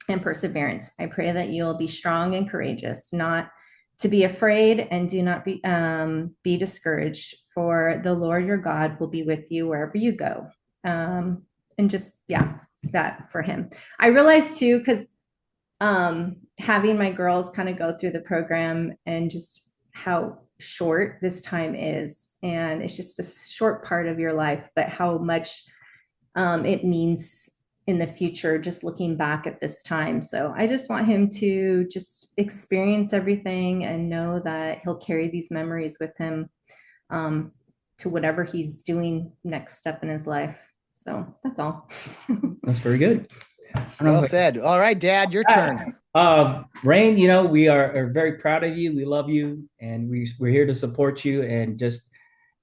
[SPEAKER 4] and perseverance. I pray that you'll be strong and courageous, not to be afraid, and do not be discouraged, for the Lord your God will be with you wherever you go. And just, yeah, that for him. I realized too, because having my girls kind of go through the program and just how short this time is, and it's just a short part of your life, but how much it means in the future, just looking back at this time. So I just want him to just experience everything and know that he'll carry these memories with him to whatever he's doing next step in his life. So that's all.
[SPEAKER 3] That's very good.
[SPEAKER 2] Well said. All right, Dad, your turn.
[SPEAKER 3] Rainn, we are very proud of you. We love you, and we're here to support you. And just,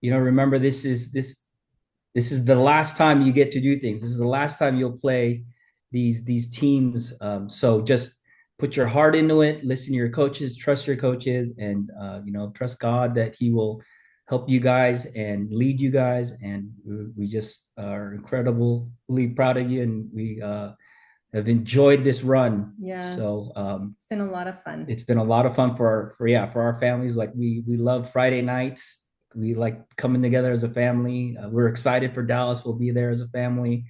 [SPEAKER 3] remember, this is the last time you get to do things. This is the last time you'll play these teams. So just put your heart into it. Listen to your coaches. Trust your coaches, and trust God that He will help you guys and lead you guys. And we just are incredibly proud of you, and we have enjoyed this run.
[SPEAKER 4] Yeah.
[SPEAKER 3] So
[SPEAKER 4] it's been a lot of fun.
[SPEAKER 3] It's been a lot of fun for our families. Like we love Friday nights. We like coming together as a family. We're excited for Dallas. We'll be there as a family.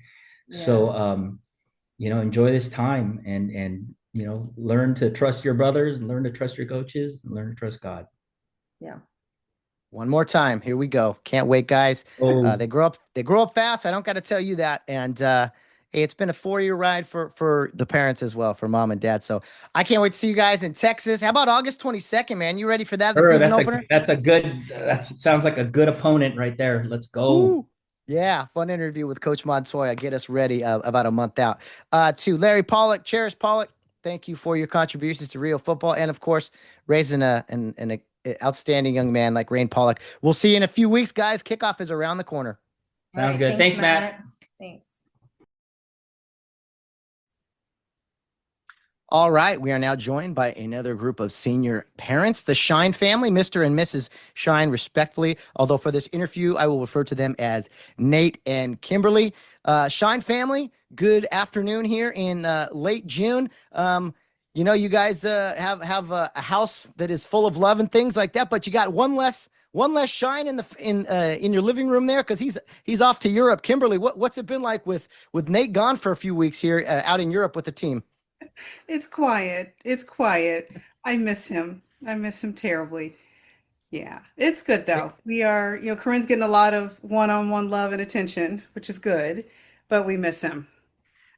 [SPEAKER 3] Yeah. So enjoy this time and learn to trust your brothers, and learn to trust your coaches, and learn to trust God.
[SPEAKER 4] Yeah.
[SPEAKER 2] One more time. Here we go. Can't wait, guys. They grow up fast. I don't got to tell you that. And hey, it's been a 4-year ride for the parents as well, for mom and dad. So I can't wait to see you guys in Texas. How about August 22nd, man? You ready for that? The season opener?
[SPEAKER 3] That sounds like a good opponent right there. Let's go.
[SPEAKER 2] Ooh. Yeah, fun interview with Coach Montoya. Get us ready about a month out. To Larry Pollock, Cherish Pollock, thank you for your contributions to Rio football, and of course, raising an outstanding young man like Rainn Pollock. We'll see you in a few weeks, guys. Kickoff is around the corner.
[SPEAKER 3] Sounds good. Thanks, Matt.
[SPEAKER 4] Thanks.
[SPEAKER 2] All right, we are now joined by another group of senior parents, the Shine family, Mr. and Mrs. Shine, respectfully. Although for this interview, I will refer to them as Nate and Kimberly. Shine family, good afternoon here in late June. You guys have a house that is full of love and things like that, but you got one less Shine in your living room there because he's off to Europe. Kimberly, what's it been like with Nate gone for a few weeks here out in Europe with the team?
[SPEAKER 5] It's quiet. It's quiet. I miss him. I miss him terribly. Yeah, it's good though. Corinne's getting a lot of one-on-one love and attention, which is good, but we miss him.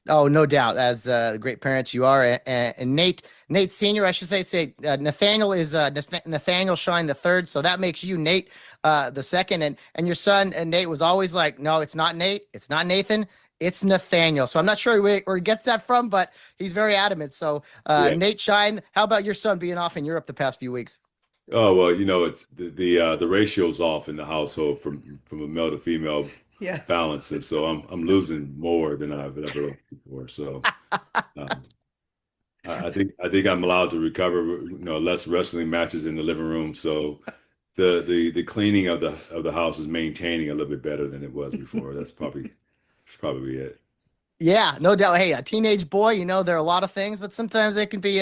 [SPEAKER 2] Oh, no doubt. As great parents you are, and Nate Senior, I should say Nathaniel is Nathaniel Shine the third, so that makes you Nate the second, and your son Nate was always like, no, it's not Nate, it's not Nathan, it's Nathaniel. So I'm not sure where he gets that from, but he's very adamant. So
[SPEAKER 6] Yeah.
[SPEAKER 2] Nate Shine, how about your son being off in Europe the past few weeks?
[SPEAKER 6] Oh well, it's the ratio's off in the household from a male to female
[SPEAKER 5] Yes.
[SPEAKER 6] balance, and so I'm losing more than I've ever lost before. So um, I think I'm allowed to recover, less wrestling matches in the living room. So the cleaning of the house is maintaining a little bit better than it was before. That's probably it.
[SPEAKER 2] Yeah, no doubt. Hey, a teenage boy, there are a lot of things, but sometimes they can be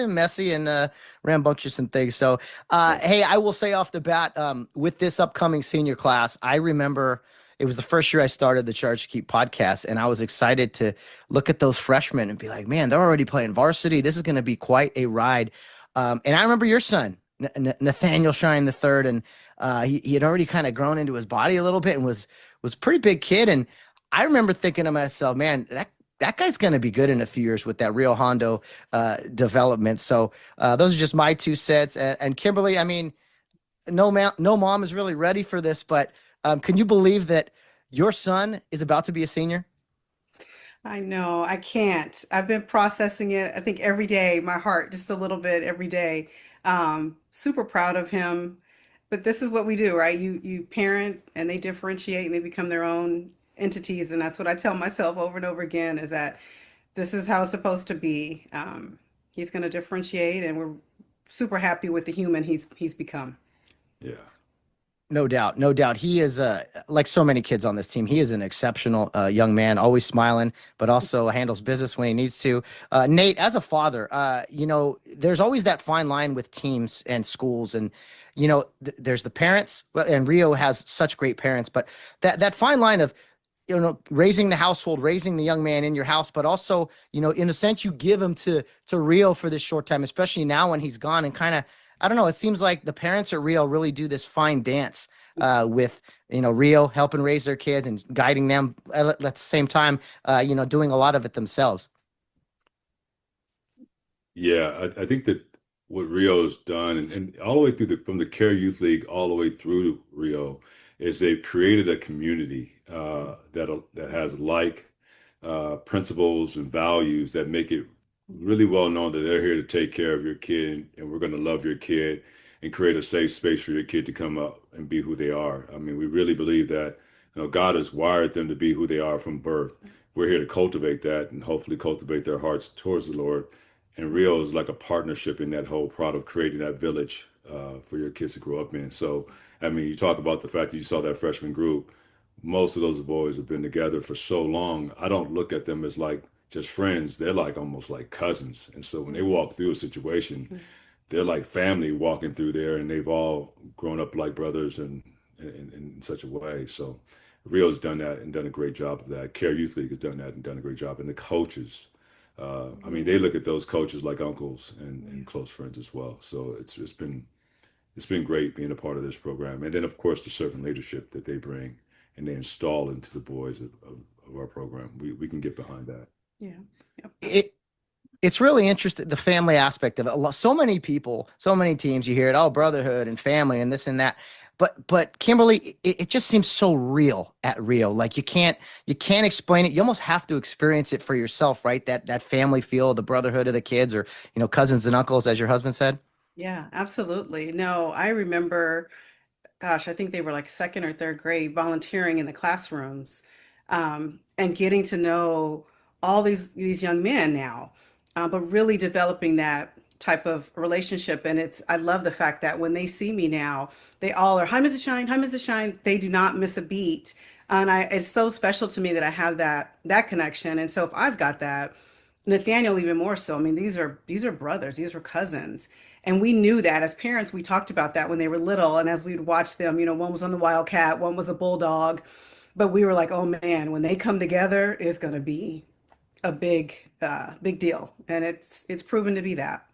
[SPEAKER 2] messy and rambunctious and things. So,
[SPEAKER 6] Right.
[SPEAKER 2] hey, I will say off the bat, with this upcoming senior class, I remember it was the first year I started the Charge to Keep podcast, and I was excited to look at those freshmen and be like, man, they're already playing varsity. This is going to be quite a ride. And I remember your son, Nathaniel Shine the third, and he had already kind of grown into his body a little bit and was a pretty big kid. And I remember thinking to myself, man, that guy's going to be good in a few years with that Rio Hondo development. So those are just my two cents. And Kimberly, I mean, no mom is really ready for this, but can you believe that your son is about to be a senior?
[SPEAKER 5] I know. I can't. I've been processing it, I think every day, my heart, just a little bit every day. Super proud of him. But this is what we do, right? You parent and they differentiate and they become their own entities. And that's what I tell myself over and over again is that this is how it's supposed to be. He's going to differentiate, and we're super happy with the human he's become.
[SPEAKER 6] Yeah.
[SPEAKER 2] No doubt, no doubt. He is like so many kids on this team. He is an exceptional young man, always smiling, but also handles business when he needs to. Nate, as a father, there's always that fine line with teams and schools, and there's the parents, and Rio has such great parents, but that fine line of raising the household, raising the young man in your house, but also in a sense you give him to Rio for this short time, especially now when he's gone, and kind of I don't know. It seems like the parents at Rio really do this fine dance with Rio helping raise their kids and guiding them at the same time, doing a lot of it themselves.
[SPEAKER 6] Yeah, I think that what Rio's done, and all the way through from the Care Youth League all the way through to Rio, is they've created a community that has principles and values that make it really well known that they're here to take care of your kid, and we're going to love your kid and create a safe space for your kid to come up and be who they are. I mean, we really believe that, God has wired them to be who they are from birth. We're here to cultivate that and hopefully cultivate their hearts towards the Lord. And Rio is like a partnership in that whole part of creating that village for your kids to grow up in. So, I mean, you talk about the fact that you saw that freshman group. Most of those boys have been together for so long. I don't look at them as like just friends. They're like almost like cousins. And so when they walk through a situation, they're like family walking through there, and they've all grown up like brothers and in such a way. So Rio's done that and done a great job of that. Care Youth League has done that and done a great job. And the coaches, I mean, they look at those coaches like uncles and close friends as well. So it's been great being a part of this program. And then of course the servant leadership that they bring and they install into the boys of our program. We can get behind that.
[SPEAKER 5] Yeah. Yep.
[SPEAKER 2] It's really interesting, the family aspect of it. So many people, so many teams, you hear it, oh, brotherhood and family and this and that. But Kimberly, it just seems so real at Rio. Like you can't explain it. You almost have to experience it for yourself, right? That family feel, the brotherhood of the kids, or cousins and uncles, as your husband said.
[SPEAKER 5] Yeah, absolutely. No, I remember, gosh, I think they were like second or third grade volunteering in the classrooms, and getting to know all these young men now. but really developing that type of relationship. And I love the fact that when they see me now, they all are, hi, Mrs. Shine, hi, Mrs. Shine. They do not miss a beat. And it's so special to me that I have that connection. And so if I've got that, Nathaniel even more so. I mean, these are brothers, these were cousins. And we knew that as parents, we talked about that when they were little. And as we'd watch them, one was on the Wildcat, one was a Bulldog. But we were like, oh man, when they come together, it's going to be a big deal. And it's proven to be that.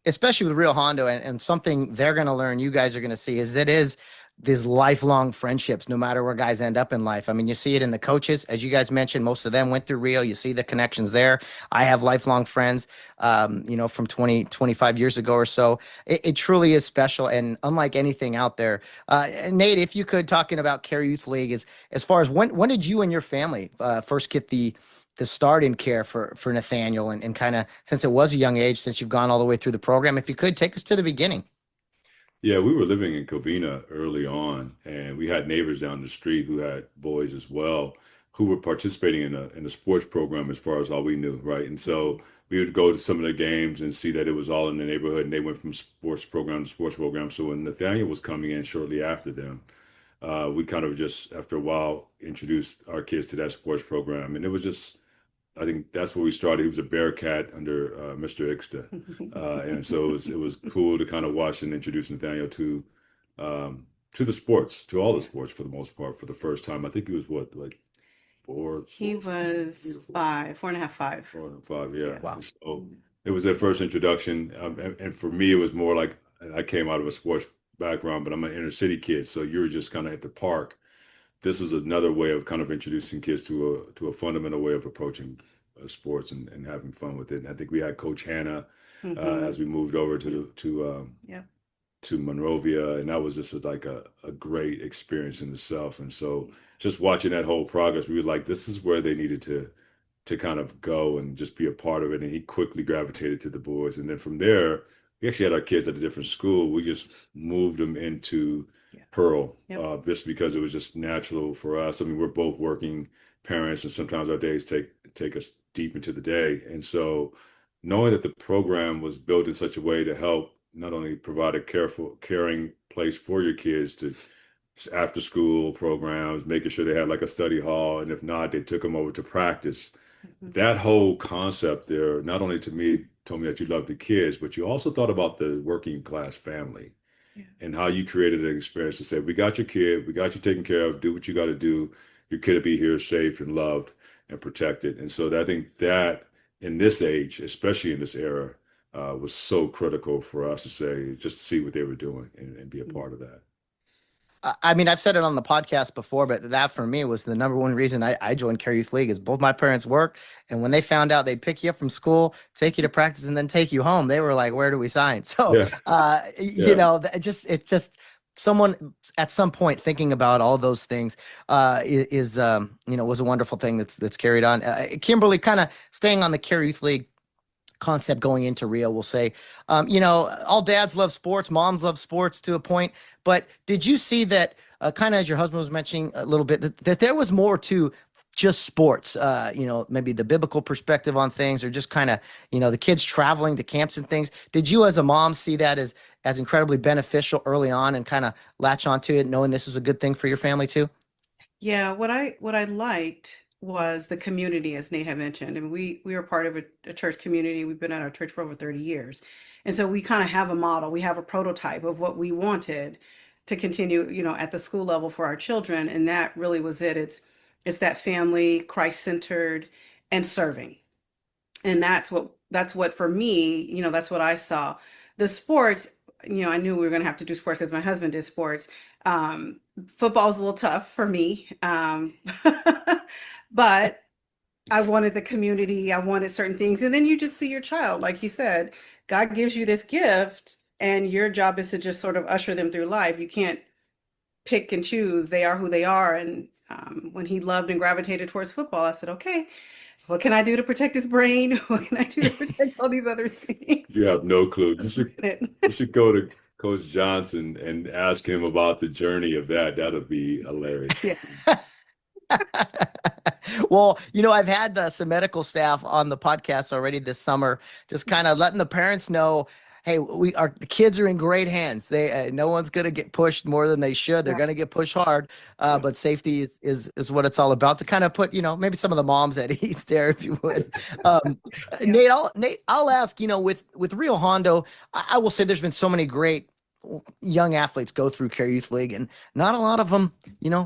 [SPEAKER 2] Especially with Rio Hondo, and something they're going to learn, you guys are going to see, is that is these lifelong friendships, no matter where guys end up in life. I mean, you see it in the coaches, as you guys mentioned, most of them went through Rio. You see the connections there. I have lifelong friends, from 20, 25 years ago or so. It truly is special and unlike anything out there. Nate, if you could, talking about Care Youth League, as far as when did you and your family first get the start in care for Nathaniel, and kind of, since it was a young age, since you've gone all the way through the program, if you could take us to the beginning.
[SPEAKER 6] Yeah, we were living in Covina early on, and we had neighbors down the street who had boys as well who were participating in a sports program as far as all we knew, right? And so we would go to some of the games and see that it was all in the neighborhood, and they went from sports program to sports program. So when Nathaniel was coming in shortly after them, we kind of just, after a while, introduced our kids to that sports program, and it was just, I think that's where we started. He was a Bearcat under Mr. Ixta. And so it was cool to kind of watch and introduce Nathaniel to the sports, to all the sports for the most part, for the first time. I think he was what, like four?
[SPEAKER 5] He was 5, 4.5, 5.
[SPEAKER 6] 4 and 5, yeah.
[SPEAKER 2] Wow.
[SPEAKER 6] So it was their first introduction. And for me, it was more like, I came out of a sports background, but I'm an inner city kid. So you were just kind of at the park. This is another way of kind of introducing kids to a fundamental way of approaching sports and having fun with it. And I think we had Coach Hannah as we moved over to Monrovia, and that was just like a great experience in itself. And so just watching that whole progress, we were like, this is where they needed to kind of go and just be a part of it. And he quickly gravitated to the boys. And then from there, we actually had our kids at a different school. We just moved them into Pearl, just because it was just natural for us. I mean, we're both working parents, and sometimes our days take us deep into the day. And so knowing that the program was built in such a way to help not only provide a caring place for your kids to after school programs, making sure they had like a study hall, and if not, they took them over to practice. That whole concept there, not only to me, told me that you love the kids, but you also thought about the working class family and how you created an experience to say, we got your kid, we got you taken care of, do what you got to do. Your kid will be here safe and loved and protected. And so I think that in this age, especially in this era, was so critical for us to say, just to see what they were doing and be a part of that.
[SPEAKER 2] I mean, I've said it on the podcast before, but that for me was the number one reason I joined Care Youth League, is both my parents work. And when they found out they'd pick you up from school, take you to practice, and then take you home, they were like, where do we sign? So, it's just someone at some point thinking about all those things was a wonderful thing that's carried on. Kimberly, kind of staying on the Care Youth League concept going into Rio, we'll say, all dads love sports, moms love sports to a point, but did you see that kind of, as your husband was mentioning a little bit, that there was more to just sports, maybe the biblical perspective on things, or just kind of, the kids traveling to camps and things? Did you as a mom see that as incredibly beneficial early on and kind of latch onto it, knowing this is a good thing for your family too?
[SPEAKER 5] Yeah, what I liked was the community, as Nate had mentioned. And we are part of a church community. We've been at our church for over 30 years. And so we kind of have a model. We have a prototype of what we wanted to continue, at the school level for our children. And that really was it. It's that family, Christ-centered, and serving. And that's what for me, that's what I saw. The sports, I knew we were going to have to do sports because my husband did sports. Football's a little tough for me. But I wanted the community, I wanted certain things. And then you just see your child, like he said, God gives you this gift, and your job is to just sort of usher them through life. You can't pick and choose. They are who they are. And when he loved and gravitated towards football, I said, okay, what can I do to protect his brain? What can I do to protect all these other things?
[SPEAKER 6] You have no clue. You should go to Coach Johnson and ask him about the journey of that. That'll be hilarious.
[SPEAKER 5] Yeah.
[SPEAKER 2] Well, I've had some medical staff on the podcast already this summer, just kind of letting the parents know, hey, the kids are in great hands. They no one's gonna get pushed more than they should. They're
[SPEAKER 5] Yeah.
[SPEAKER 2] gonna get pushed hard, but safety is what it's all about. To kind of put maybe some of the moms at ease there, if you would. Um,
[SPEAKER 5] Yeah.
[SPEAKER 2] Nate, I'll ask, with Rio Hondo, I will say there's been so many great young athletes go through Care Youth League, and not a lot of them,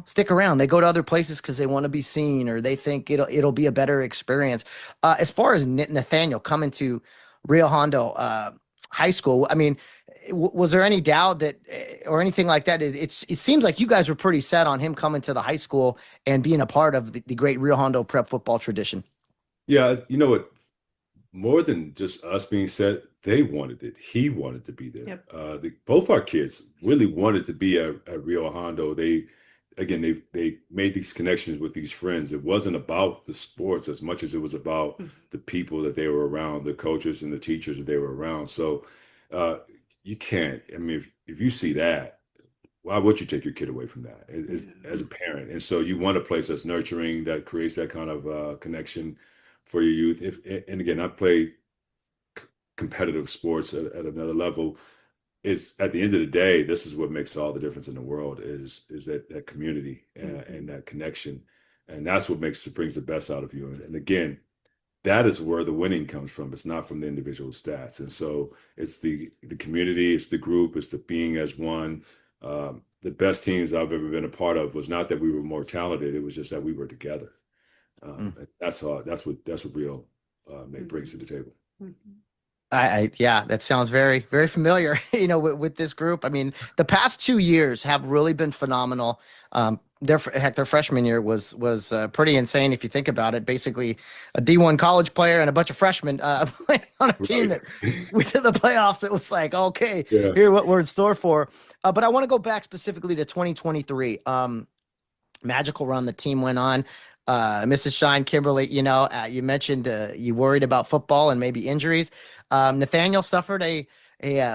[SPEAKER 2] stick around. They go to other places because they want to be seen, or they think it'll be a better experience. As far as Nathaniel coming to Rio Hondo High School, I mean, was there any doubt that or anything like that? It seems like you guys were pretty set on him coming to the high school and being a part of the great Rio Hondo Prep football tradition.
[SPEAKER 6] Yeah, you know what? More than just us being set, they wanted it. He wanted to be there.
[SPEAKER 5] Yep.
[SPEAKER 6] Both our kids really wanted to be at Rio Hondo. They made these connections with these friends. It wasn't about the sports as much as it was about the people that they were around, the coaches and the teachers that they were around. So uh, you can't. I mean, if you see that, why would you take your kid away from that as a parent? And so you want a place that's nurturing, that creates that kind of connection for your youth. And again, I played competitive sports at another level. Is at the end of the day, this is what makes all the difference in the world is that community and that connection, and that's what brings the best out of you. And again, that is where the winning comes from. It's not from the individual stats. And so it's the community, it's the group, it's the being as one. The best teams I've ever been a part of was not that we were more talented; it was just that we were together. And that's what Rio brings to the table.
[SPEAKER 2] Yeah, that sounds very, very familiar, with this group. I mean, the past 2 years have really been phenomenal. Their freshman year was pretty insane if you think about it. Basically, a D1 college player and a bunch of freshmen playing on a team that we did the playoffs. It was like, okay, Here's what we're in store for. But I want to go back specifically to 2023. Magical run the team went on. Mrs. Shine, Kimberly, you mentioned you worried about football and maybe injuries. Nathaniel suffered a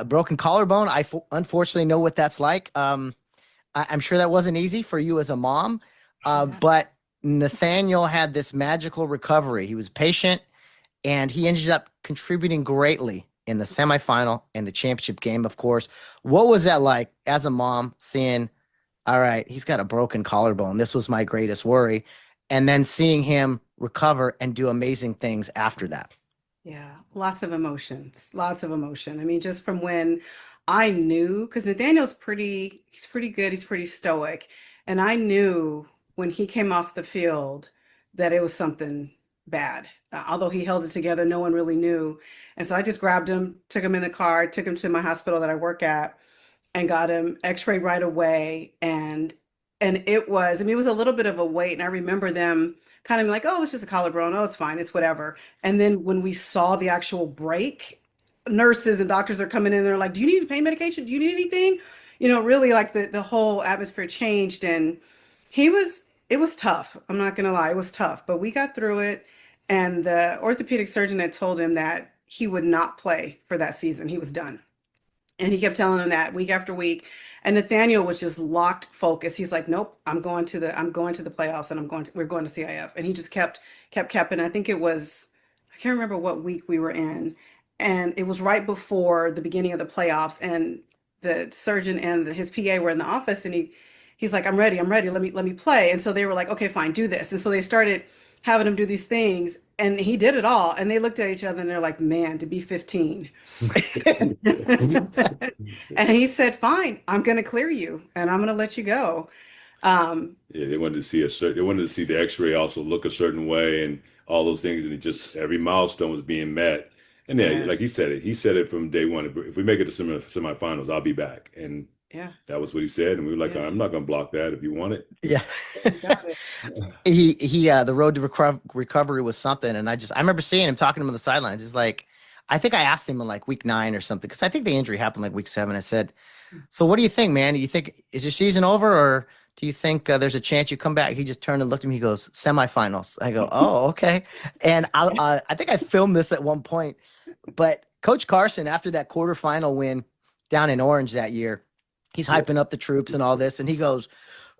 [SPEAKER 2] broken collarbone. Unfortunately know what that's like. I'm sure that wasn't easy for you as a mom, but Nathaniel had this magical recovery. He was patient, and he ended up contributing greatly in the semifinal and the championship game, of course. What was that like as a mom seeing, all right, he's got a broken collarbone. This was my greatest worry. And then seeing him recover and do amazing things after that.
[SPEAKER 5] Yeah, lots of emotions, lots of emotion. I mean, just from when I knew, because Nathaniel's he's pretty good, he's pretty stoic. And I knew when he came off the field that it was something bad. Although he held it together, no one really knew. And so I just grabbed him, took him in the car, took him to my hospital that I work at, and got him x-rayed right away. And it was, I mean, it was a little bit of a wait. And I remember them kind of like, oh, it's just a collarbone. Oh, it's fine. It's whatever. And then when we saw the actual break, nurses and doctors are coming in. They're like, do you need pain medication? Do you need anything? Really like the whole atmosphere changed. And it was tough. I'm not going to lie. It was tough, but we got through it. And the orthopedic surgeon had told him that he would not play for that season. He was done. And he kept telling him that week after week. And Nathaniel was just locked focus. He's like, nope, I'm going to the playoffs, and we're going to CIF. And he just kept. And I think I can't remember what week we were in. And it was right before the beginning of the playoffs. And the surgeon and his PA were in the office, and he's like, I'm ready. Let me play. And so they were like, okay, fine, do this. And so they started having him do these things, and he did it all. And they looked at each other and they're like, man, to be 15. And he said, fine, I'm going to clear you and I'm going to let you go.
[SPEAKER 6] Yeah, they wanted to see the x-ray also look a certain way and all those things. And every milestone was being met. And then, like he said it from day one. If we make it to semifinals, I'll be back. And that was what he said. And we were like, I'm not going to block that if you want it.
[SPEAKER 2] Yeah. He the road to recovery was something. And I remember seeing him, talking to him on the sidelines. He's like, I think I asked him in like week 9 or something, because I think the injury happened like week 7. I said, so what do you think, man? Do you think, is your season over, or do you think there's a chance you come back? He just turned and looked at me. He goes, semifinals. I go, oh, okay. And I think I filmed this at one point, but Coach Carson, after that quarterfinal win down in Orange that year, he's hyping up the troops and all this. And he goes,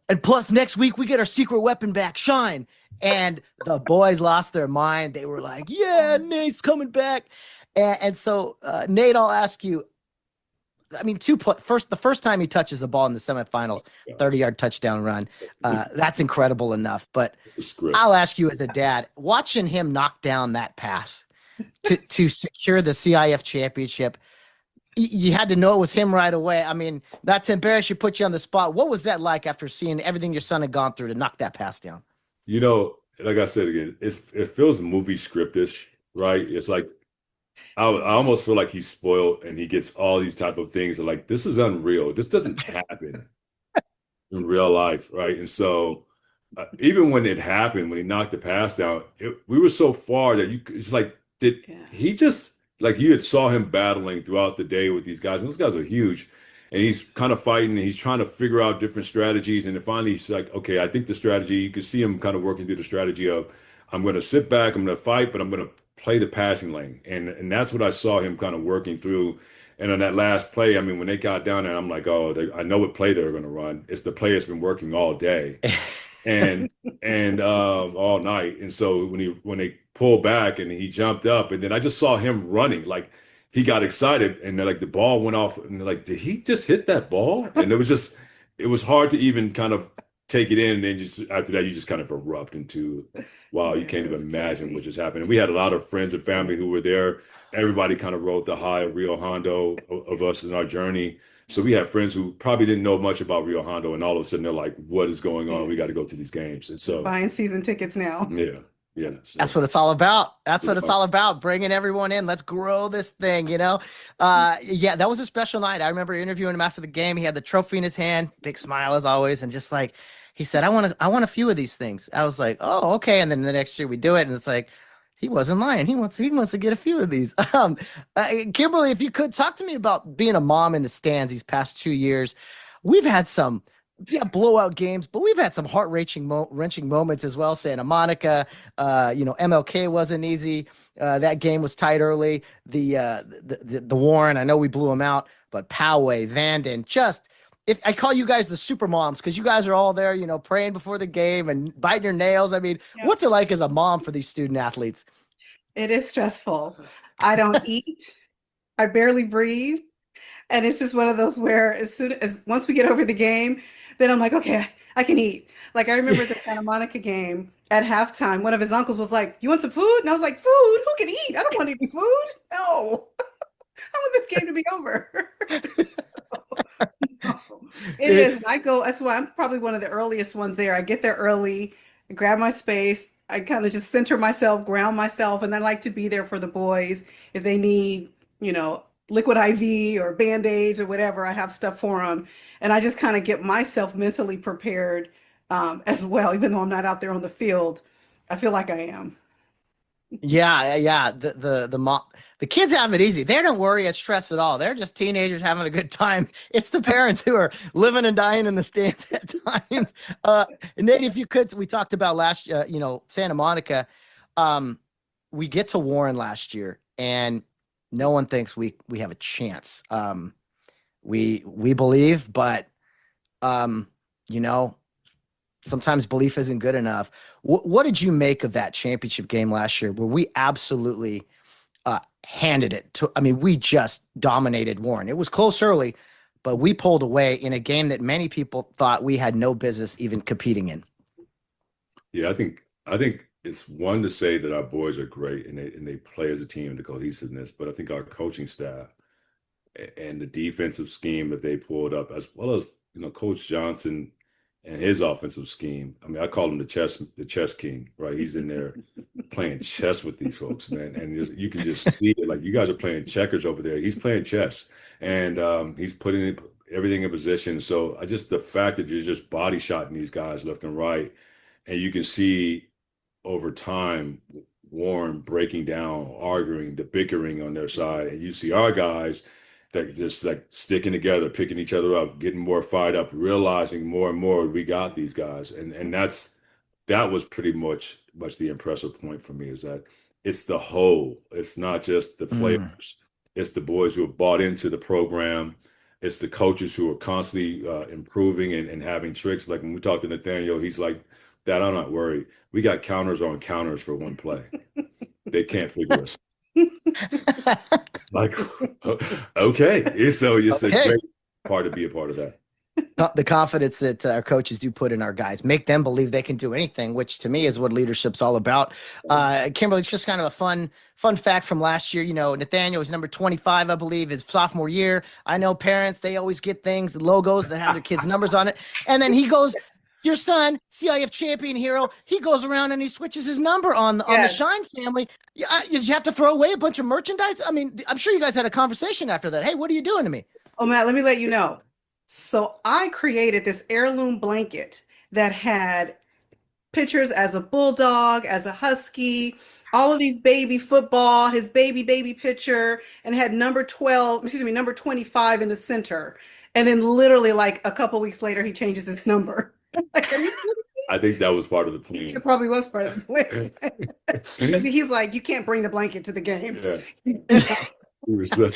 [SPEAKER 2] And plus, next week we get our secret weapon back, Shine. And the boys lost their mind. They were like, yeah, Nate's coming back. And so, Nate, I'll ask you, I mean, the first time he touches the ball in the semifinals, 30-yard touchdown run, that's incredible enough. But I'll ask you as a dad, watching him knock down that pass to secure the CIF championship, you had to know it was him right away. I mean, not to embarrass you, put you on the spot. What was that like after seeing everything your son had gone through to knock that pass down?
[SPEAKER 6] You know, like I said again, it feels movie scriptish, right? It's like I almost feel like he's spoiled and he gets all these type of things. Like, this is unreal. This doesn't happen in real life, right? And so even when it happened, when he knocked the pass down, we were so far that it's like, did he just, like, you had saw him battling throughout the day with these guys, and those guys are huge, and he's kind of fighting and he's trying to figure out different strategies, and then finally he's like, okay, I think the strategy, you could see him kind of working through the strategy of, I'm going to sit back, I'm going to fight, but I'm going to play the passing lane, and that's what I saw him kind of working through. And on that last play, I mean, when they got down there, I'm like, oh, I know what play they're going to run. It's the play that's been working all day and all night. And so when they pulled back and he jumped up, and then I just saw him running, like he got excited, and then, like, the ball went off, and like, did he just hit that ball? And it was hard to even kind of take it in. And then just after that, you just kind of erupt into, wow, you can't even imagine what just happened. And we had a lot of friends and family who were there. Everybody kind of rode the high of Rio Hondo of us in our journey. So we had friends who probably didn't know much about Rio Hondo, and all of a sudden they're like, what is going on? We got to go to these games. And so
[SPEAKER 5] buying season tickets now.
[SPEAKER 6] Yeah. Yeah. So
[SPEAKER 2] that's what it's all about. That's what it's all about. Bringing everyone in. Let's grow this thing, you know? Yeah, that was a special night. I remember interviewing him after the game. He had the trophy in his hand, big smile as always. And just like, he said, I want a few of these things. I was like, oh, okay. And then the next year we do it. And it's like, he wasn't lying. He wants to get a few of these. Kimberly, if you could talk to me about being a mom in the stands these past 2 years. We've had some blowout games, but we've had some heart-wrenching moments as well. Santa Monica, MLK wasn't easy. That game was tight early. The Warren, I know we blew them out, but Poway, Vanden, if I call you guys the super moms, because you guys are all there, praying before the game and biting your nails. I mean, What's it like as a mom for these student athletes?
[SPEAKER 5] It is stressful. I don't eat. I barely breathe. And it's just one of those where once we get over the game, then I'm like, okay, I can eat. Like, I remember the Santa Monica game at halftime, one of his uncles was like, you want some food? And I was like, food? Who can eat? I don't want any food. No. I want this game to be over. It is. That's why I'm probably one of the earliest ones there. I get there early, grab my space. I kind of just center myself, ground myself, and I like to be there for the boys. If they need, liquid IV or Band-Aids or whatever, I have stuff for them. And I just kind of get myself mentally prepared as well, even though I'm not out there on the field. I feel like I am.
[SPEAKER 2] Yeah. The kids have it easy. They don't worry or stress at all. They're just teenagers having a good time. It's the parents who are living and dying in the stands at times. Nate, if you could, we talked about last, Santa Monica. We get to Warren last year, and no one thinks we have a chance. We believe, but sometimes belief isn't good enough. What did you make of that championship game last year, where we absolutely handed it to? I mean, we just dominated Warren. It was close early, but we pulled away in a game that many people thought we had no business even competing in.
[SPEAKER 6] Yeah, I think it's one to say that our boys are great and they play as a team, the cohesiveness, but I think our coaching staff and the defensive scheme that they pulled up, as well as Coach Johnson and his offensive scheme. I mean, I call him the chess king, right? He's in there playing chess with these folks, man, and you can just see it. Like, you guys are playing checkers over there. He's playing chess, and he's putting everything in position. So the fact that you're just body shotting these guys left and right, and you can see over time Warren breaking down, arguing, the bickering on their side, and you see our guys that just like sticking together, picking each other up, getting more fired up, realizing more and more we got these guys. And that was pretty much the impressive point for me, is that it's the whole. It's not just the players. It's the boys who have bought into the program. It's the coaches who are constantly improving and having tricks. Like when we talk to Nathaniel, he's like, Dad, I'm not worried. We got counters on counters for one play. They can't figure us. Like, okay. So it's a
[SPEAKER 2] Okay.
[SPEAKER 6] great part to be a part of that.
[SPEAKER 2] The confidence that our coaches do put in our guys, make them believe they can do anything, which to me is what leadership's all about. Kimberly, it's just kind of a fun fact from last year. Nathaniel was number 25, I believe, his sophomore year. I know parents, they always get things, logos that have their kids' numbers on it. And then he goes, your son, CIF champion hero, he goes around and he switches his number on the Shine family. Did you have to throw away a bunch of merchandise? I mean, I'm sure you guys had a conversation after that. Hey, what are you doing to me?
[SPEAKER 5] Oh, Matt, let me let you know. So I created this heirloom blanket that had pictures as a bulldog, as a husky, all of these baby football, his baby picture, and had number 25 in the center. And then literally like a couple weeks later, he changes his number.
[SPEAKER 6] I think that was part of the plan.
[SPEAKER 5] It probably was part of the plan. He's like, you can't bring the blanket to the games.
[SPEAKER 6] Yeah.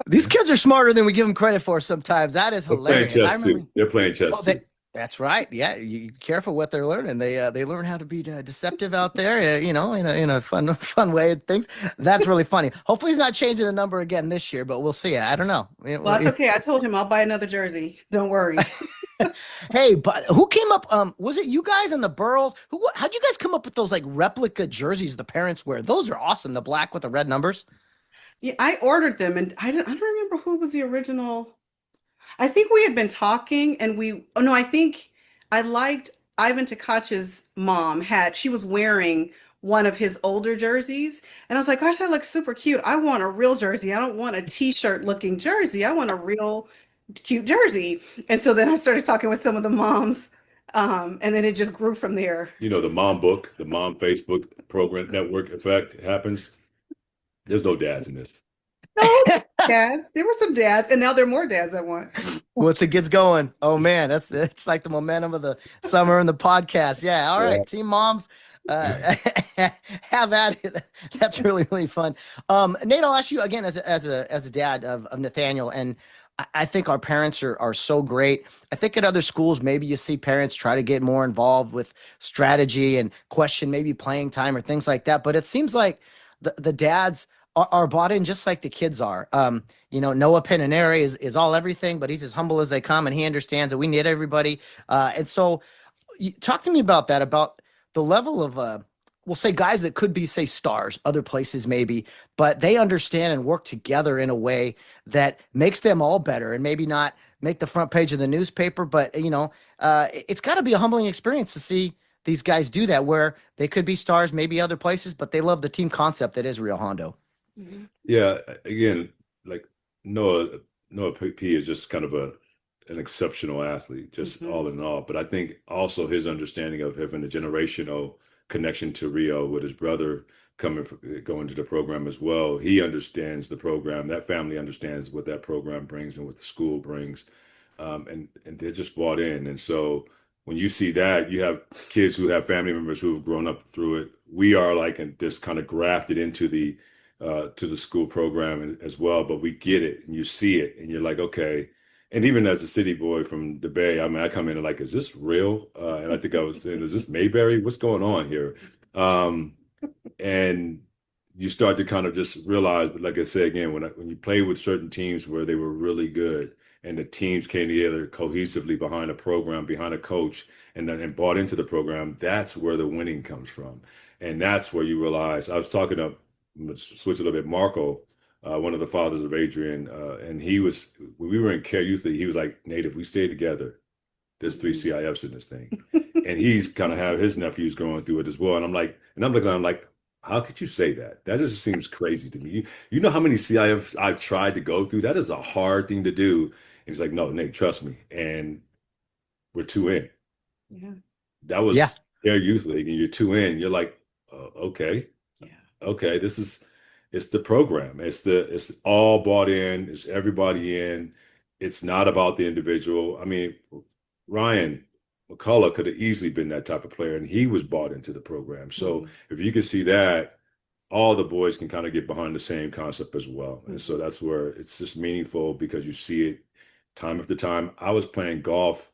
[SPEAKER 2] These kids are smarter than we give them credit for sometimes. That is hilarious.
[SPEAKER 6] They're playing chess too.
[SPEAKER 2] That's right. Yeah, you careful what they're learning. They learn how to be deceptive out there, in a fun way and things. That's really funny. Hopefully he's not changing the number again this year, but we'll see. I don't know.
[SPEAKER 5] Well, that's okay. I told him I'll buy another jersey. Don't worry.
[SPEAKER 2] Hey, but who came up? Was it you guys and the Burls? How'd you guys come up with those like replica jerseys the parents wear? Those are awesome. The black with the red numbers.
[SPEAKER 5] Yeah, I ordered them, and I don't remember who was the original. I think we had been talking, and I think I liked Ivan Tkach's mom she was wearing one of his older jerseys, and I was like, gosh, that looks super cute. I want a real jersey. I don't want a t-shirt looking jersey. I want a real cute jersey. And so then I started talking with some of the moms, and then it just grew from there.
[SPEAKER 6] The mom book, the mom Facebook program network effect happens. There's no dads in this.
[SPEAKER 5] No dads. There were some dads, and now there are more dads that want.
[SPEAKER 2] Once it gets going, oh man, it's like the momentum of the summer and the podcast. Yeah, all right, team moms, have at it. That's really fun. Nate, I'll ask you again as a dad of Nathaniel, and I think our parents are so great. I think at other schools, maybe you see parents try to get more involved with strategy and question maybe playing time or things like that. But it seems like the dads are bought in just like the kids are. Noah Pinaneri is all everything, but he's as humble as they come, and he understands that we need everybody. And so talk to me about that, about the level of, we'll say guys that could be, say, stars, other places maybe, but they understand and work together in a way that makes them all better, and maybe not make the front page of the newspaper, but, it's got to be a humbling experience to see these guys do that, where they could be stars, maybe other places, but they love the team concept that is Rio Hondo.
[SPEAKER 6] Yeah, again, like Noah P is just kind of an exceptional athlete, just all in all. But I think also his understanding of having a generational connection to Rio with his brother going to the program as well. He understands the program. That family understands what that program brings and what the school brings, and they're just bought in. And so when you see that, you have kids who have family members who have grown up through it. We are like this kind of grafted into the to the school program as well, but we get it and you see it and you're like, okay. And even as a city boy from the Bay, I mean, I come in and like, is this real? And I think I was saying, is this Mayberry? What's going on here? And you start to kind of just realize, but like I said, again, when you play with certain teams where they were really good and the teams came together cohesively behind a program, behind a coach, and bought into the program, that's where the winning comes from. And that's where you realize, I was talking to, switch a little bit, Marco, one of the fathers of Adrian, and when we were in Care Youth League, he was like, Nate, if we stay together, there's 3 CIFs in this thing. And he's kind of have his nephews going through it as well. And I'm looking at him like, how could you say that? That just seems crazy to me. You know how many CIFs I've tried to go through? That is a hard thing to do. And he's like, no, Nate, trust me. And we're 2 in.
[SPEAKER 5] Yeah.
[SPEAKER 6] That was Care Youth League, and you're 2 in. You're like, okay. Okay, it's the program. It's all bought in. It's everybody in. It's not about the individual. I mean, Ryan McCullough could have easily been that type of player, and he was bought into the program. So if you can see that, all the boys can kind of get behind the same concept as well. And so that's where it's just meaningful, because you see it time after time. I was playing golf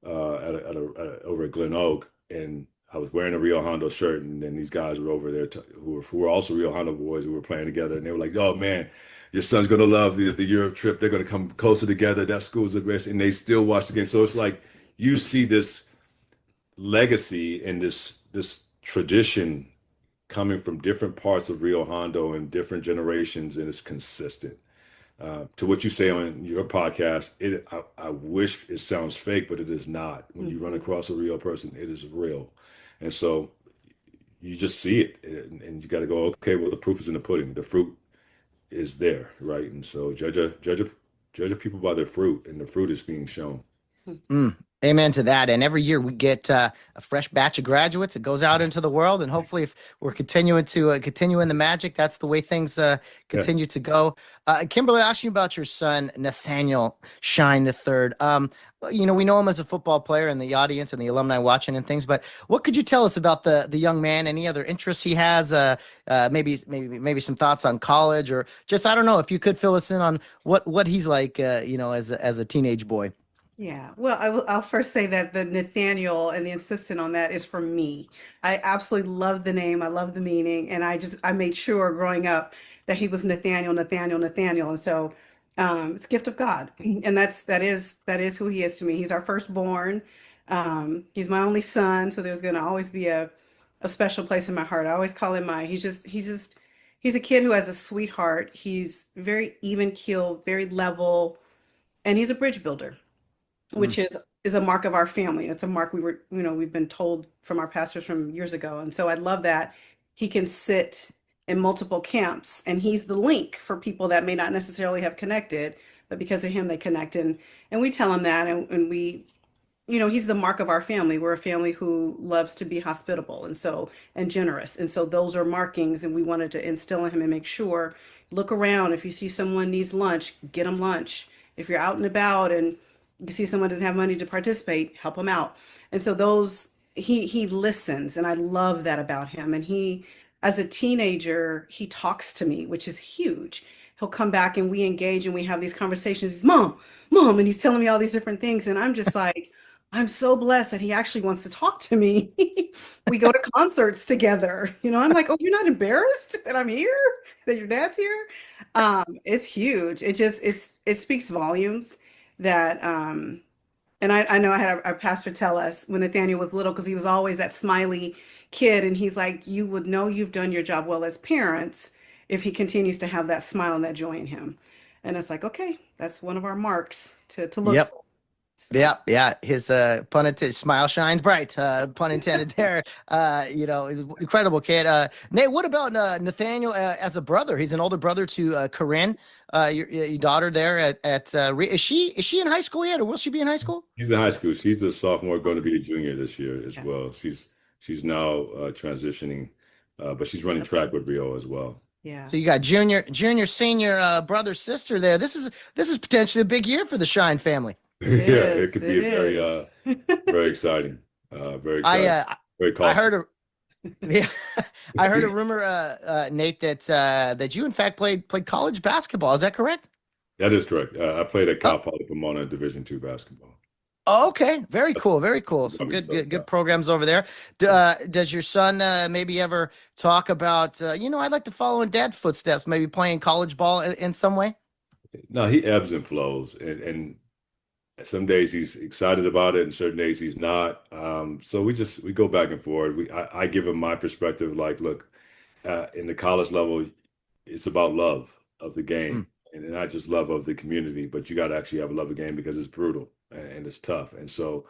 [SPEAKER 6] over at Glen Oak, and I was wearing a Rio Hondo shirt, and then these guys were over there who were also Rio Hondo boys who were playing together, and they were like, "Oh man, your son's gonna love the Europe trip. They're gonna come closer together. That school's the best," and they still watch the game. So it's like you see this legacy and this tradition coming from different parts of Rio Hondo and different generations, and it's consistent. To what you say on your podcast, I wish it sounds fake, but it is not. When you run across a real person, it is real. And so you just see it, and you got to go, okay, well, the proof is in the pudding. The fruit is there, right? And so judge a people by their fruit, and the fruit is being shown.
[SPEAKER 2] Amen to that. And every year we get a fresh batch of graduates. It goes out into the world, and hopefully, if we're continuing to continue in the magic, that's the way things continue to go. Kimberly, I asked you about your son Nathaniel Shine the Third. We know him as a football player in the audience and the alumni watching and things. But what could you tell us about the young man? Any other interests he has? Maybe some thoughts on college, or just, I don't know, if you could fill us in on what he's like, as a teenage boy.
[SPEAKER 5] Yeah, well, I'll first say that the Nathaniel and the insistent on that is for me. I absolutely love the name. I love the meaning. And I made sure growing up that he was Nathaniel, Nathaniel, Nathaniel. And so it's a gift of God. And that is who he is to me. He's our firstborn. He's my only son. So there's going to always be a special place in my heart. I always call him he's a kid who has a sweetheart. He's very even keeled, very level, and he's a bridge builder, which is a mark of our family. It's a mark we've been told from our pastors from years ago. And so I love that he can sit in multiple camps, and he's the link for people that may not necessarily have connected, but because of him, they connect. And we tell him that, and we, he's the mark of our family. We're a family who loves to be hospitable and generous. And so those are markings, and we wanted to instill in him and make sure, look around. If you see someone needs lunch, get them lunch. If you're out and about and you see someone doesn't have money to participate, help them out. And so he listens, and I love that about him. And he, as a teenager, he talks to me, which is huge. He'll come back and we engage and we have these conversations. He's, Mom, and he's telling me all these different things. And I'm just like, I'm so blessed that he actually wants to talk to me. We go to concerts together. I'm like, oh, you're not embarrassed that I'm here, that your dad's here? It's huge. It speaks volumes that, and I know I had our pastor tell us when Nathaniel was little, because he was always that smiley kid. And he's like, you would know you've done your job well as parents if he continues to have that smile and that joy in him. And it's like, okay, that's one of our marks to look for.
[SPEAKER 2] Yeah. His pun intended, smile shines bright. Pun intended there. Incredible kid. Nate, what about Nathaniel as a brother? He's an older brother to Corinne, your daughter there at is she in high school yet, or will she be in high school?
[SPEAKER 6] She's in high school. She's a sophomore, going to be a junior this year as well. She's now transitioning, but she's running track with Rio as well.
[SPEAKER 5] Yeah.
[SPEAKER 2] So you got junior, senior, brother, sister there. This is potentially a big year for the Shine family.
[SPEAKER 6] It could be very exciting. Very exciting. Very costly.
[SPEAKER 2] I heard a rumor, Nate, that you in fact played college basketball. Is that correct?
[SPEAKER 6] That is correct. I played at Cal Poly Pomona Division II basketball.
[SPEAKER 2] Oh, okay. Very cool. Very cool. Some good programs over there. Does your son maybe ever talk about, I'd like to follow in dad's footsteps, maybe playing college ball in some way?
[SPEAKER 6] No, he ebbs and flows, and some days he's excited about it, and certain days he's not. So we go back and forth. I give him my perspective. Like, look, in the college level, it's about love of the game, and not just love of the community, but you got to actually have a love of the game because it's brutal and it's tough. And so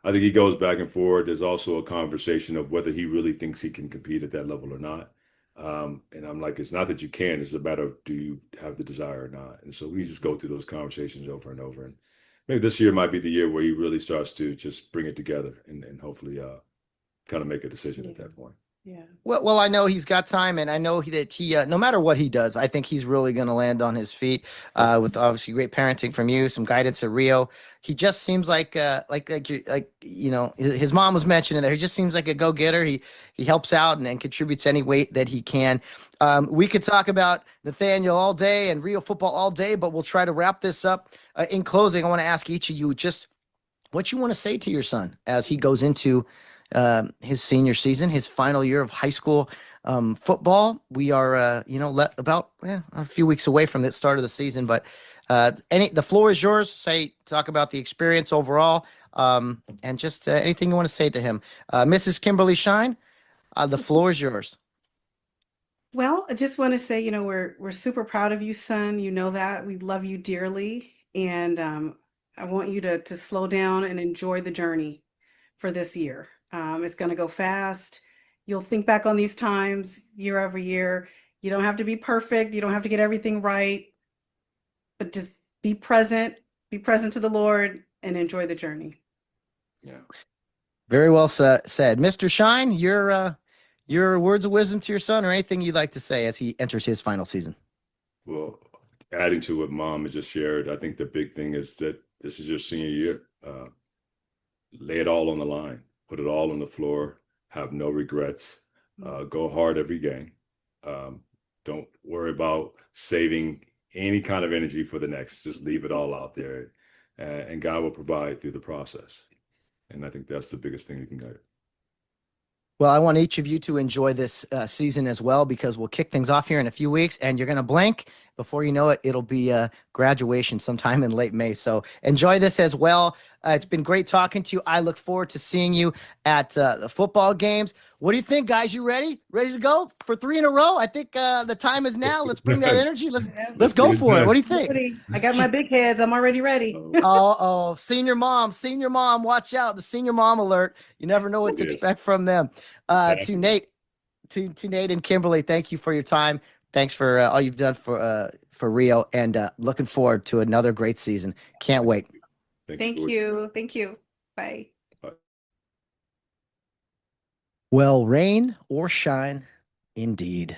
[SPEAKER 6] I think he goes back and forth. There's also a conversation of whether he really thinks he can compete at that level or not. And I'm like, it's not that you can, it's a matter of, do you have the desire or not? And so we just go through those conversations over and over. And maybe this year might be the year where he really starts to just bring it together and hopefully kind of make a decision at that point.
[SPEAKER 5] Yeah.
[SPEAKER 2] Well, I know he's got time, and I know that he, no matter what he does, I think he's really going to land on his feet. With obviously great parenting from you, some guidance at Rio. He just seems like his mom was mentioning there. He just seems like a go-getter. He helps out and contributes any way that he can. We could talk about Nathaniel all day and Rio football all day, but we'll try to wrap this up In closing, I want to ask each of you just what you want to say to your son as he goes into his senior season, his final year of high school football. We are, about a few weeks away from the start of the season, but the floor is yours. Talk about the experience overall, and just anything you want to say to him. Mrs. Kimberly Shine, the floor is yours.
[SPEAKER 5] Well, I just want to say, we're super proud of you, son. You know that. We love you dearly. And I want you to slow down and enjoy the journey for this year. It's going to go fast. You'll think back on these times year over year. You don't have to be perfect. You don't have to get everything right, but just be present to the Lord and enjoy the journey.
[SPEAKER 6] Yeah.
[SPEAKER 2] Very well said. Mr. Shine, your words of wisdom to your son, or anything you'd like to say as he enters his final season.
[SPEAKER 6] Well, adding to what Mom has just shared, I think the big thing is that this is your senior year. Lay it all on the line, put it all on the floor, have no regrets, go hard every game. Don't worry about saving any kind of energy for the next. Just leave it all out there, and God will provide through the process. And I think that's the biggest thing you can get.
[SPEAKER 2] Well, I want each of you to enjoy this season as well, because we'll kick things off here in a few weeks, and you're going to blink. Before you know it, it'll be graduation sometime in late May. So enjoy this as well. It's been great talking to you. I look forward to seeing you at the football games. What do you think, guys? You ready? Ready to go for 3 in a row? I think the time is now. Let's bring that energy. Let's go for it. What do you think?
[SPEAKER 5] I got my big heads. I'm already ready.
[SPEAKER 2] Oh, senior mom, watch out. The senior mom alert. You never know what to expect from them. To Nate and Kimberly, thank you for your time. Thanks for all you've done for Rio, and looking forward to another great season. Can't wait.
[SPEAKER 5] Thank you. Thank you. Bye.
[SPEAKER 2] Well, Rainn or shine, indeed.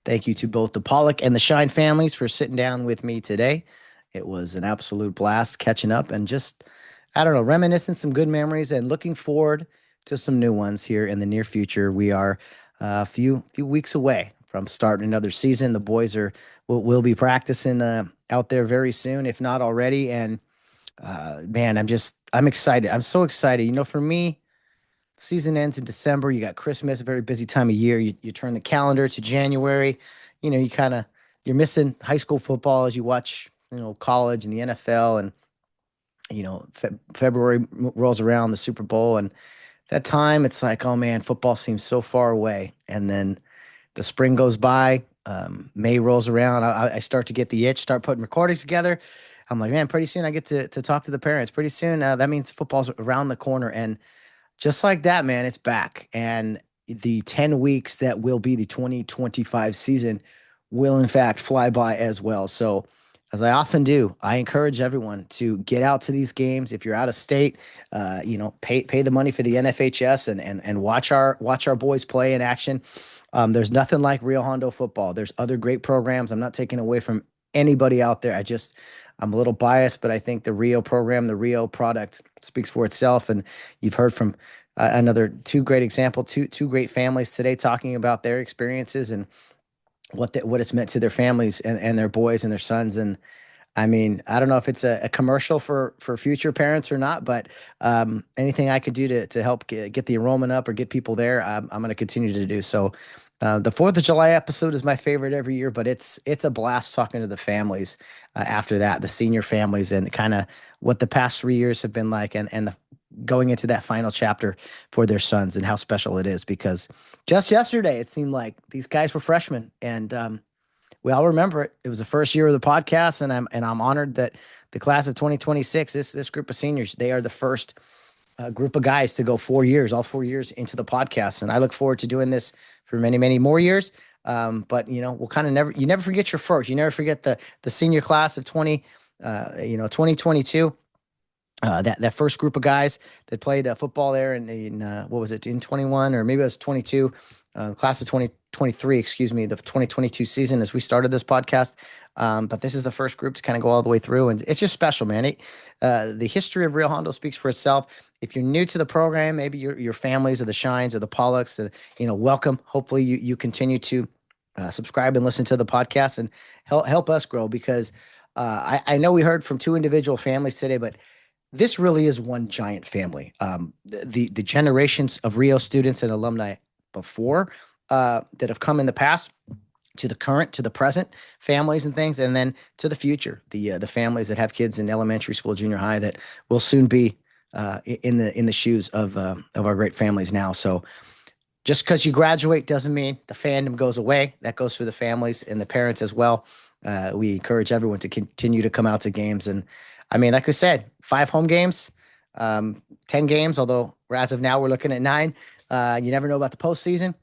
[SPEAKER 2] Thank you to both the Pollock and the Shine families for sitting down with me today. It was an absolute blast catching up and just, reminiscing some good memories and looking forward to some new ones here in the near future. We are a few weeks away from starting another season. The boys will be practicing out there very soon, if not already. And man, I'm excited. I'm so excited. For me, season ends in December. You got Christmas, a very busy time of year. You turn the calendar to January. You're missing high school football as you watch, college and the NFL, and February rolls around, the Super Bowl, and that time it's like, oh man, football seems so far away. And then the spring goes by, May rolls around. I start to get the itch, start putting recordings together. I'm like, man, pretty soon I get to talk to the parents. Pretty soon, that means football's around the corner. And just like that, man, it's back. And the 10 weeks that will be the 2025 season will, in fact, fly by as well. So, as I often do, I encourage everyone to get out to these games. If you're out of state, pay the money for the NFHS and watch our boys play in action. There's nothing like Rio Hondo football. There's other great programs. I'm not taking away from anybody out there. I'm a little biased, but I think the Rio program, the Rio product speaks for itself. And you've heard from another two great families today talking about their experiences and what it's meant to their families and their boys and their sons. And I mean, I don't know if it's a commercial for future parents or not, but anything I could do to help get the enrollment up or get people there, I'm going to continue to do so. The 4th of July episode is my favorite every year, but it's a blast talking to the families after that, the senior families, and kind of what the past 3 years have been like, and going into that final chapter for their sons and how special it is, because just yesterday it seemed like these guys were freshmen, and we all remember it. It was the first year of the podcast, and I'm honored that the class of 2026, this group of seniors, they are the first group of guys to go all 4 years into the podcast, and I look forward to doing this for many, many more years. But we'll kind of you never forget your first. You never forget the senior class of 2022. That first group of guys that played football there in what was it, in 21, or maybe it was 22, class of 2023, excuse me, the 2022 season as we started this podcast. But this is the first group to kind of go all the way through, and it's just special, man. The history of Rio Hondo speaks for itself. If you're new to the program, maybe your families or the Shines or the Pollocks, welcome. Hopefully you continue to subscribe and listen to the podcast and help us grow, because I know we heard from two individual families today, but this really is one giant family. The generations of Rio students and alumni before that have come in the past, to the current, to the present families and things, and then to the future, the families that have kids in elementary school, junior high, that will soon be in the shoes of our great families now. So just because you graduate doesn't mean the fandom goes away. That goes for the families and the parents as well. We encourage everyone to continue to come out to games. And I mean, like we said, 5 home games, 10 games, although as of now we're looking at 9. You never know about the postseason.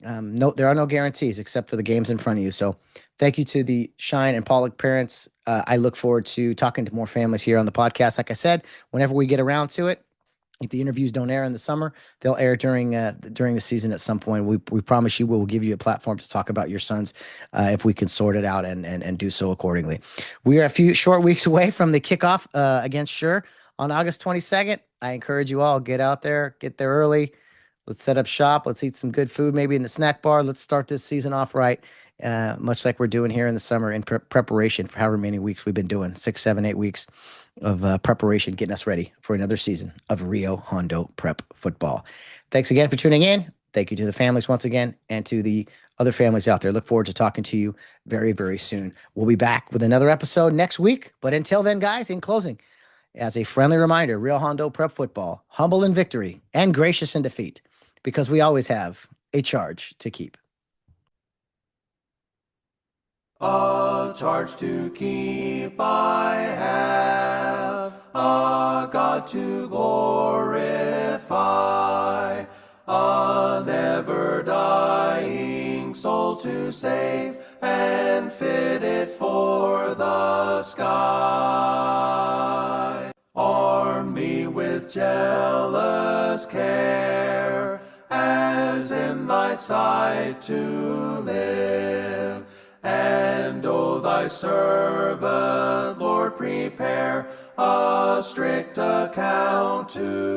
[SPEAKER 2] No, there are no guarantees except for the games in front of you. So thank you to the Shine and Pollock parents. I look forward to talking to more families here on the podcast. Like I said, whenever we get around to it, if the interviews don't air in the summer, they'll air during the season at some point. We promise you we'll give you a platform to talk about your sons if we can sort it out and do so accordingly. We are a few short weeks away from the kickoff against Sure on August 22nd. I encourage you all, get out there, get there early. Let's set up shop. Let's eat some good food, maybe in the snack bar. Let's start this season off right, much like we're doing here in the summer in preparation for however many weeks we've been doing, 6, 7, 8 weeks of preparation, getting us ready for another season of Rio Hondo Prep football. Thanks again for tuning in. Thank you to the families once again, and to the other families out there. Look forward to talking to you very, very soon. We'll be back with another episode next week. But until then, guys, in closing, as a friendly reminder, Rio Hondo Prep football, humble in victory and gracious in defeat, because we always have a charge to keep.
[SPEAKER 7] A charge to keep I have, a God to glorify, a never-dying soul to save, and fit it for the sky. Arm me with jealous care, as in thy sight to live. And, O thy servant, Lord, prepare a strict account to